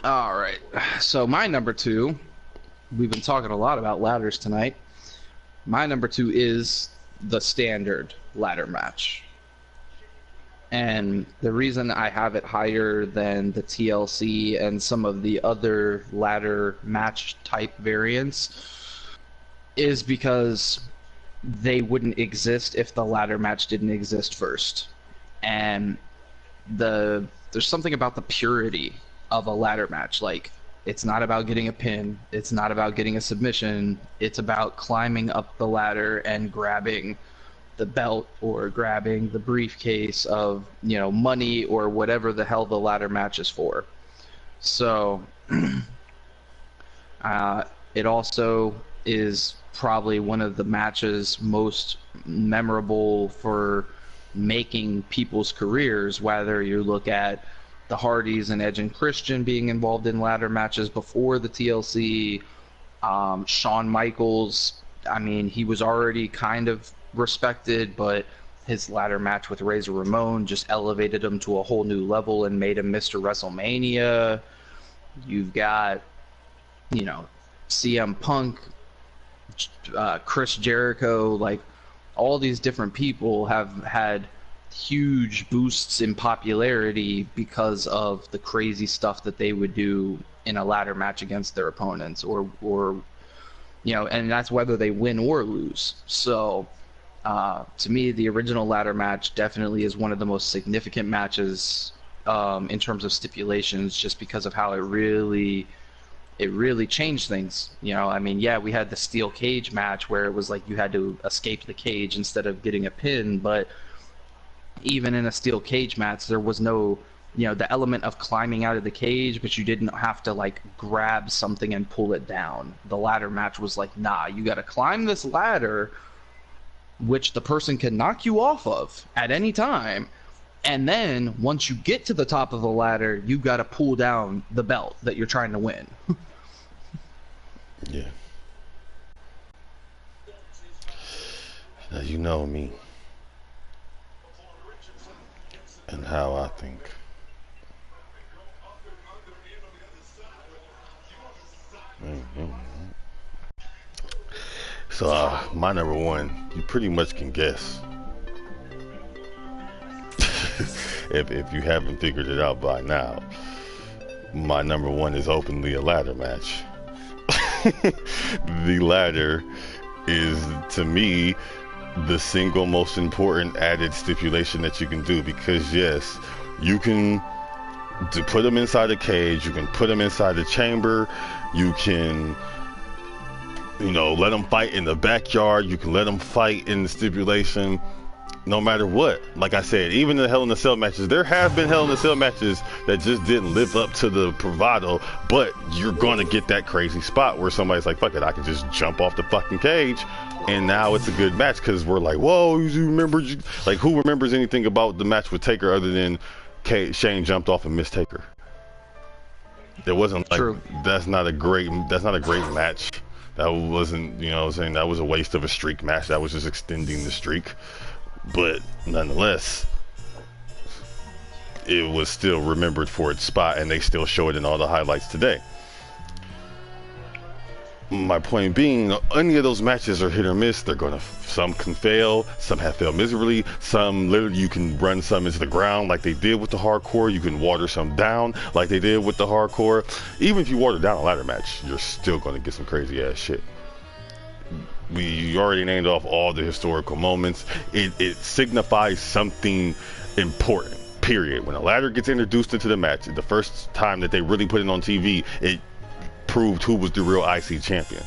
All right. So my number two, we've been talking a lot about ladders tonight. My number two is the standard ladder match. And the reason I have it higher than the TLC and some of the other ladder match type variants is because they wouldn't exist if the ladder match didn't exist first. And there's something about the purity of a ladder match. Like, it's not about getting a pin, it's not about getting a submission, it's about climbing up the ladder and grabbing the belt or grabbing the briefcase of, money or whatever the hell the ladder match is for. So it also is probably one of the matches most memorable for making people's careers, whether you look at the Hardys and Edge and Christian being involved in ladder matches before the TLC. Shawn Michaels, I mean, he was already kind of respected, but his ladder match with Razor Ramon just elevated him to a whole new level and made him Mr. WrestleMania. You've got, CM Punk, Chris Jericho, like all these different people have had huge boosts in popularity because of the crazy stuff that they would do in a ladder match against their opponents, or and that's whether they win or lose. So to me, the original ladder match definitely is one of the most significant matches in terms of stipulations, just because of how it really changed things. We had the steel cage match where it was like you had to escape the cage instead of getting a pin, but even in a steel cage match, there was no, the element of climbing out of the cage, but you didn't have to like grab something and pull it down. The ladder match was like, nah, you got to climb this ladder, which the person can knock you off of at any time. And then once you get to the top of the ladder, you got to pull down the belt that you're trying to win. Yeah. Now you know me and how I think. So my number one, you pretty much can guess. if you haven't figured it out by now, my number one is openly a ladder match. The ladder is, to me, the single most important added stipulation that you can do, because yes, you can put them inside the cage, you can put them inside the chamber, you can let them fight in the backyard, you can let them fight in the stipulation, no matter what. Like I said, even the Hell in a Cell matches, there have been Hell in a Cell matches that just didn't live up to the bravado, but you're gonna get that crazy spot where somebody's like, fuck it, I can just jump off the fucking cage, and now it's a good match, because we're like, whoa, you remember, like, who remembers anything about the match with Taker other than Shane jumped off and missed Taker? It wasn't like, True. That's not a great match. That wasn't, that was a waste of a streak match. That was just extending the streak. But nonetheless, it was still remembered for its spot, and they still show it in all the highlights today. My point being, any of those matches are hit or miss. Some can fail, some have failed miserably, some literally you can run some into the ground like they did with the hardcore, you can water some down like they did with the hardcore. Even if you water down a ladder match, you're still going to get some crazy ass shit. We already named off all the historical moments. It signifies something important, period. When a ladder gets introduced into the match, the first time that they really put it on TV, it proved who was the real IC champion.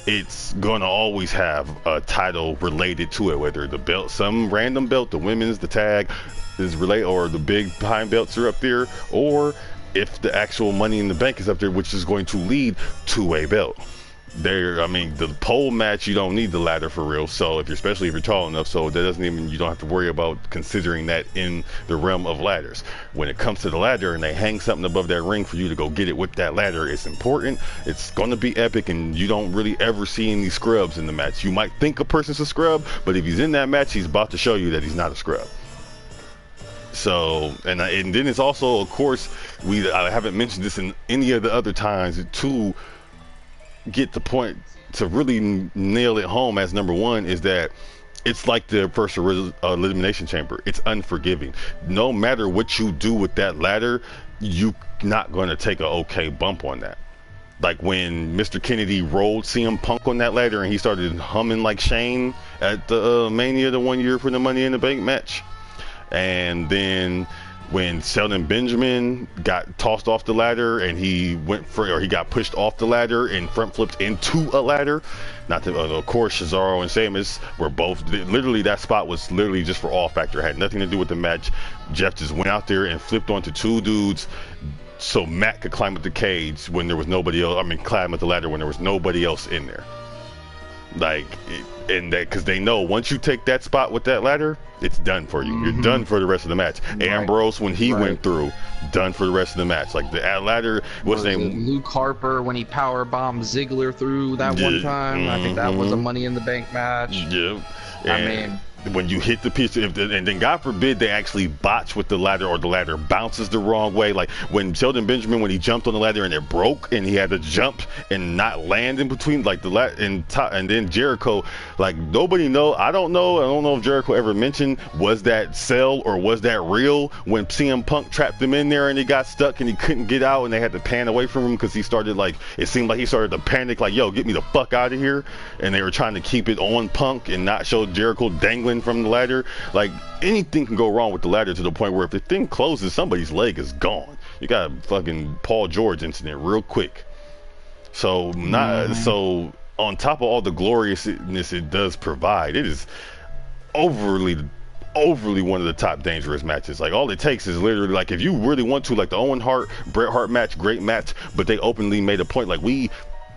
It's gonna always have a title related to it, whether the belt, some random belt, the women's, the tag is related, or the big behind belts are up there, or if the actual Money in the Bank is up there, which is going to lead to a belt. I mean, the pole match, you don't need the ladder for real. So especially if you're tall enough, so that doesn't even, you don't have to worry about considering that in the realm of ladders. When it comes to the ladder and they hang something above that ring for you to go get it with that ladder, it's important. It's going to be epic, and you don't really ever see any scrubs in the match. You might think a person's a scrub, but if he's in that match, he's about to show you that he's not a scrub. So, and then it's also, of course, I haven't mentioned this in any of the other times, to get the point, to really nail it home as number one, is that it's like the first elimination chamber. It's unforgiving. No matter what you do with that ladder, you're not going to take a okay bump on that. Like when Mr. Kennedy rolled CM Punk on that ladder and he started humming like Shane at the Mania the 1 year for the Money in the Bank match. And then when Sheldon Benjamin got tossed off the ladder and he got pushed off the ladder and front flipped into a ladder. Not that, of course, Cesaro and Sheamus were both, literally that spot was literally just for all factor. It had nothing to do with the match. Jeff just went out there and flipped onto two dudes so Matt could climb up the cage when there was nobody else. I mean, climb up the ladder when there was nobody else in there. Like, and that, because they know once you take that spot with that ladder, it's done for you. You're done for the rest of the match. Right. Ambrose, when he went through, done for the rest of the match. Like the ladder, what's his name? Luke Harper when he power bombed Ziggler through that one time. I think that was a Money in the Bank match. Yeah, I mean, when you hit the piece, and then God forbid they actually botch with the ladder, or the ladder bounces the wrong way. Like when Sheldon Benjamin, when he jumped on the ladder and it broke, and he had to jump and not land in between, like and then Jericho, like nobody know. I don't know if Jericho ever mentioned, was that sell or was that real, when CM Punk trapped him in there and he got stuck and he couldn't get out and they had to pan away from him because he started, like, it seemed like he started to panic, like, yo, get me the fuck out of here, and they were trying to keep it on Punk and not show Jericho dangling from the ladder. Like, anything can go wrong with the ladder to the point where if the thing closes, somebody's leg is gone. You got a fucking Paul George incident real quick. So so on top of all the gloriousness it does provide, it is overly one of the top dangerous matches. Like, all it takes is literally, like, if you really want to, like the Owen Hart Bret Hart match, great match, but they openly made a point, like, we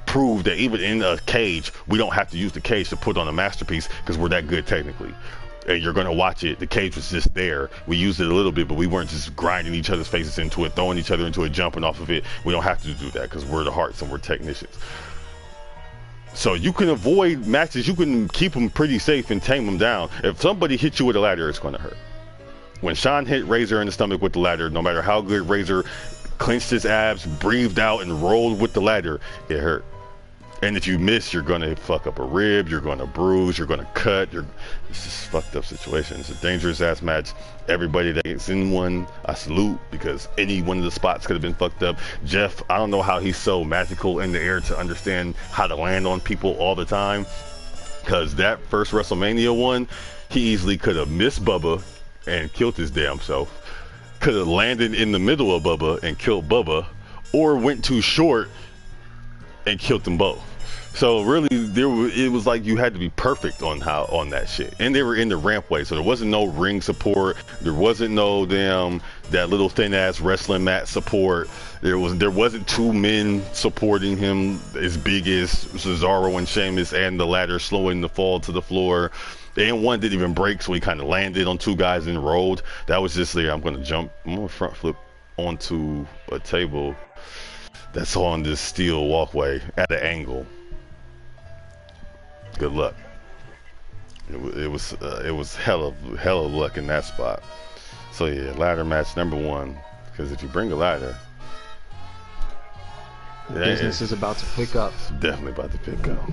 prove that even in a cage, we don't have to use the cage to put on a masterpiece because we're that good technically. And you're going to watch it. The cage was just there. We used it a little bit, but we weren't just grinding each other's faces into it, throwing each other into it, jumping off of it. We don't have to do that because we're the Hearts and we're technicians. So you can avoid matches. You can keep them pretty safe and tame them down. If somebody hits you with a ladder, it's going to hurt. When Sean hit Razor in the stomach with the ladder, no matter how good Razor clenched his abs, breathed out, and rolled with the ladder, it hurt. And if you miss, you're going to fuck up a rib, you're going to bruise, you're going to cut. It's just fucked up situation. It's a dangerous ass match. Everybody that gets in one, I salute, because any one of the spots could have been fucked up. Jeff, I don't know how he's so magical in the air to understand how to land on people all the time. Because that first WrestleMania one, he easily could have missed Bubba and killed his damn self. Could have landed in the middle of Bubba and killed Bubba, or went too short and killed them both. So really, it was like you had to be perfect on that shit. And they were in the rampway, so there wasn't no ring support. There wasn't no that little thin ass wrestling mat support. There wasn't two men supporting him as big as Cesaro and Sheamus, and the ladder slowing the fall to the floor. And one didn't even break, so he kind of landed on two guys and rolled. That was just like, I'm gonna front flip onto a table that's on this steel walkway at an angle. Good luck. It was hell of luck in that spot. So yeah, ladder match number one. Because if you bring a ladder, business is about to pick up. It's definitely about to pick up.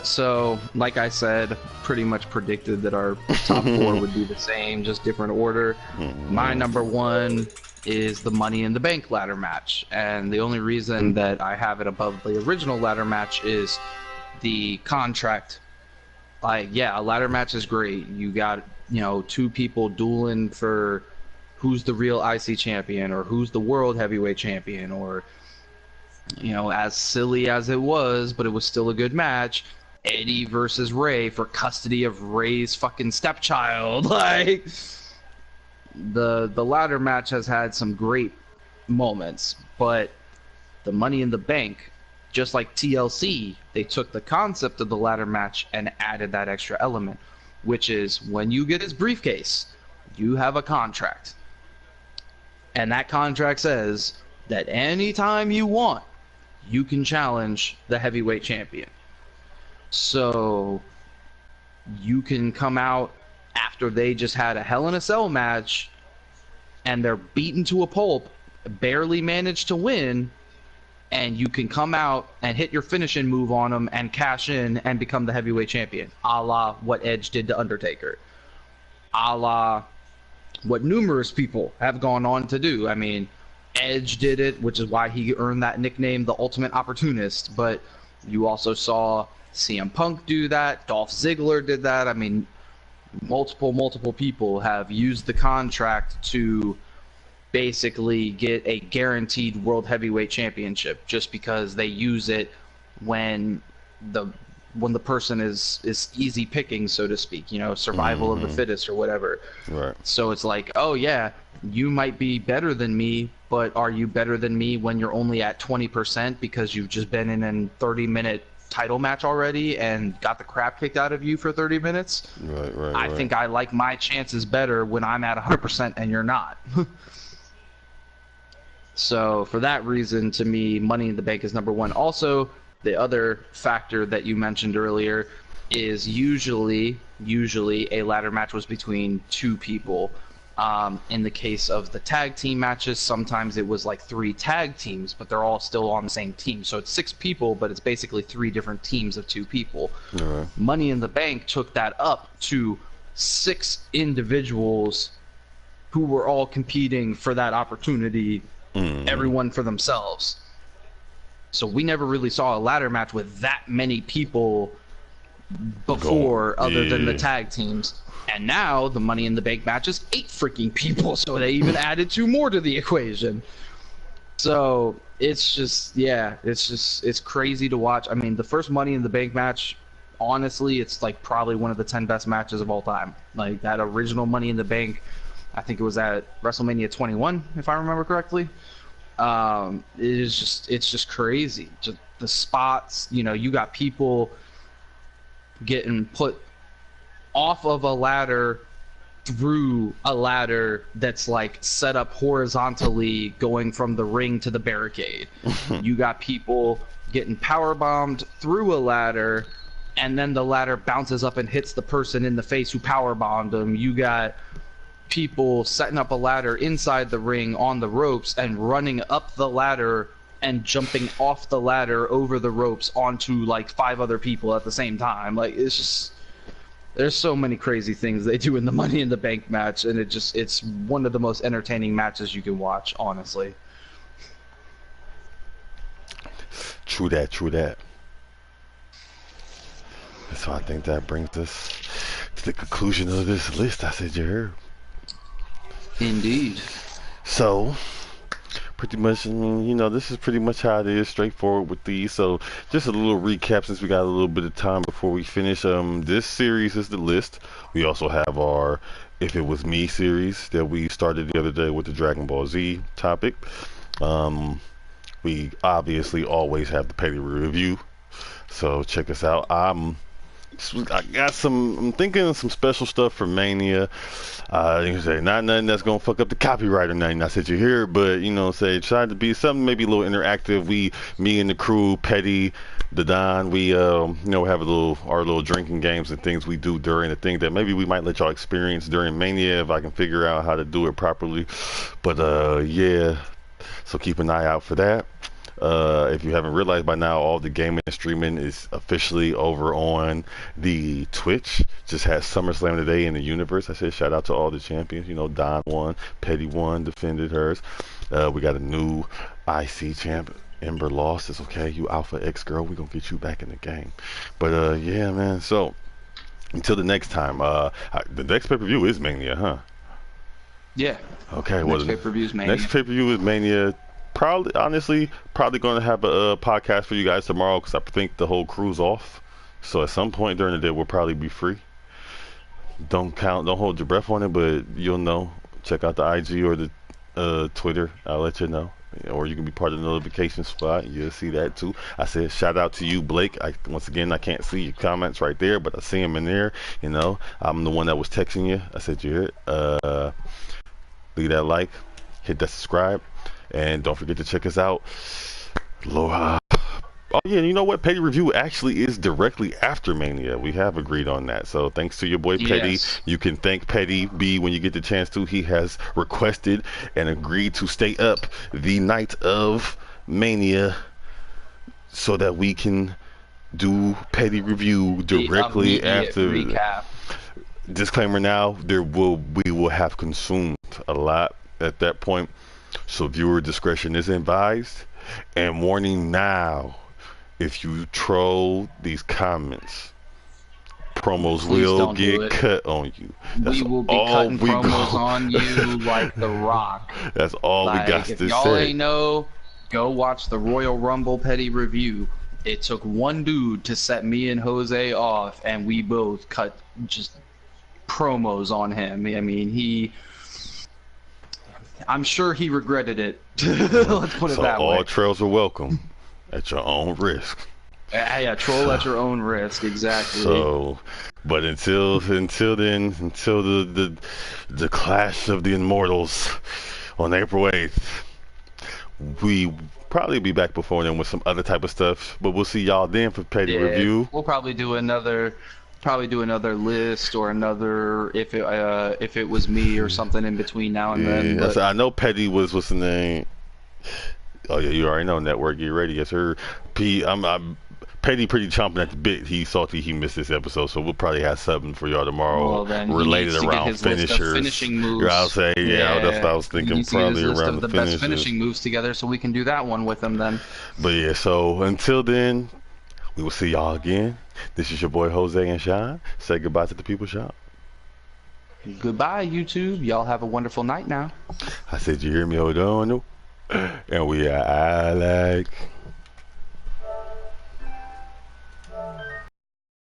So, like I said, pretty much predicted that our top four would be the same, just different order. My number one is the Money in the Bank ladder match, and the only reason that I have it above the original ladder match is the contract. Like, yeah, a ladder match is great. You got, two people dueling for who's the real IC champion, or who's the world heavyweight champion, or, as silly as it was, but it was still a good match, Eddie versus Ray for custody of Ray's fucking stepchild. Like, the ladder match has had some great moments, but the Money in the Bank, just like TLC, they took the concept of the ladder match and added that extra element, which is when you get his briefcase, you have a contract. And that contract says that anytime you want, you can challenge the heavyweight champion. So you can come out after they just had a Hell in a Cell match and they're beaten to a pulp, barely managed to win, and you can come out and hit your finishing move on them and cash in and become the heavyweight champion, a la what Edge did to Undertaker, a la what numerous people have gone on to do. I mean, Edge did it, which is why he earned that nickname, the Ultimate Opportunist, but you also saw CM Punk do that, Dolph Ziggler did that. I mean, multiple people have used the contract to basically get a guaranteed world heavyweight championship just because they use it when the person is easy picking, so to speak, you know, survival of the fittest or whatever. Right. So it's like, oh yeah, you might be better than me, but are you better than me when you're only at 20% because you've just been in a 30-minute title match already and got the crap kicked out of you for 30 minutes? Right. I think I like my chances better when I'm at 100% and you're not. So for that reason, to me, Money in the Bank is number one. Also, the other factor that you mentioned earlier is usually a ladder match was between two people. In the case of the tag team matches, sometimes it was like 3 tag teams, but they're all still on the same team. So it's 6 people, but it's basically 3 different teams of 2 people. Right. Money in the Bank took that up to 6 individuals who were all competing for that opportunity, everyone for themselves. So we never really saw a ladder match with that many people before, other than the tag teams. And now the Money in the Bank match is 8 freaking people, so they even added 2 more to the equation. So it's just, it's crazy to watch. I mean, the first Money in the Bank match, honestly, it's like probably one of the 10 best matches of all time. Like that original Money in the Bank, I think it was at WrestleMania 21, if I remember correctly. It's just crazy. Just the spots, you know, you got people getting put off of a ladder through a ladder that's like set up horizontally going from the ring to the barricade. You got people getting power bombed through a ladder and then the ladder bounces up and hits the person in the face who power bombed them. You got people setting up a ladder inside the ring on the ropes and running up the ladder and jumping off the ladder over the ropes onto like 5 other people at the same time. Like, it's just, there's so many crazy things they do in the Money in the Bank match, and it's one of the most entertaining matches you can watch, honestly. True that. So I think that brings us to the conclusion of this list. I said you heard. Indeed. So, pretty much, I mean, you know, this is pretty much how it is, straightforward with these. So, just a little recap since we got a little bit of time before we finish. This series is the list. We also have our If It Was Me series that we started the other day with the Dragon Ball Z topic. We obviously always have the Petty Review. So, check us out. I'm thinking of some special stuff for Mania. You can say not nothing that's gonna fuck up the copyright or nothing. I said you hear, but you know, say try to be something maybe a little interactive. Me and the crew, Petty, the Don, we you know, have our little drinking games and things we do during the thing that maybe we might let y'all experience during Mania if I can figure out how to do it properly. But yeah, so keep an eye out for that. If you haven't realized by now, all the gaming and streaming is officially over on the Twitch. Just had SummerSlam today in the universe. I said shout out to all the champions. You know, Don won, Petty won, defended hers. We got a new IC champ. Ember lost. It's okay. You Alpha X girl. We're going to get you back in the game. But yeah, man. So until the next time, the next pay-per-view is Mania, huh? Yeah. Okay. Well, next pay-per-view is Mania. Next pay-per-view is Mania. Probably going to have a podcast for you guys tomorrow because I think the whole crew's off. So at some point during the day, we'll probably be free. Don't hold your breath on it, but you'll know. Check out the IG or the Twitter. I'll let you know. or you can be part of the notification spot. You'll see that too. I said shout out to you, Blake. Once again, I can't see your comments right there, but I see them in there. You know, I'm the one that was texting you. I said you hear it. Leave that like, hit that subscribe, and don't forget to check us out. Aloha. Oh yeah, you know what? Petty Review actually is directly after Mania. We have agreed on that. So thanks to your boy Petty. Yes. You can thank Petty B when you get the chance to. He has requested and agreed to stay up the night of Mania so that we can do Petty Review directly The after. recap. Disclaimer now, we will have consumed a lot at that point. So viewer discretion is advised. And warning now, if you troll these comments, promos Please will don't get cut on you. We will be cutting promos on you like The Rock. That's all we got if to y'all say. ain't know, go watch the Royal Rumble Petty Review. It took one dude to set me and Jose off, and we both cut just promos on him. I mean, I'm sure he regretted it. Let's put it that way. So all trails are welcome at your own risk. Yeah, troll at your own risk, exactly. So, but until then, until the clash of the immortals on April 8th, we probably be back before then with some other type of stuff. But we'll see y'all then for Petty Review. We'll probably do another list or another if it was me or something in between now and then. But I know Petty was what's the name. Oh yeah, you already know Network. Get ready. Yes, sir. I'm Petty pretty chomping at the bit. He's salty he missed this episode, so we'll probably have something for y'all tomorrow related around finishers. Finishing moves. I'll say, that's what I was thinking. Probably around the best finishing moves together, so we can do that one with him then. But yeah, so until then, we will see y'all again. This is your boy Jose and Sean. Say goodbye to the people, Sean. Goodbye, YouTube. Y'all have a wonderful night now. I said, you hear me? Hold on. And we are like.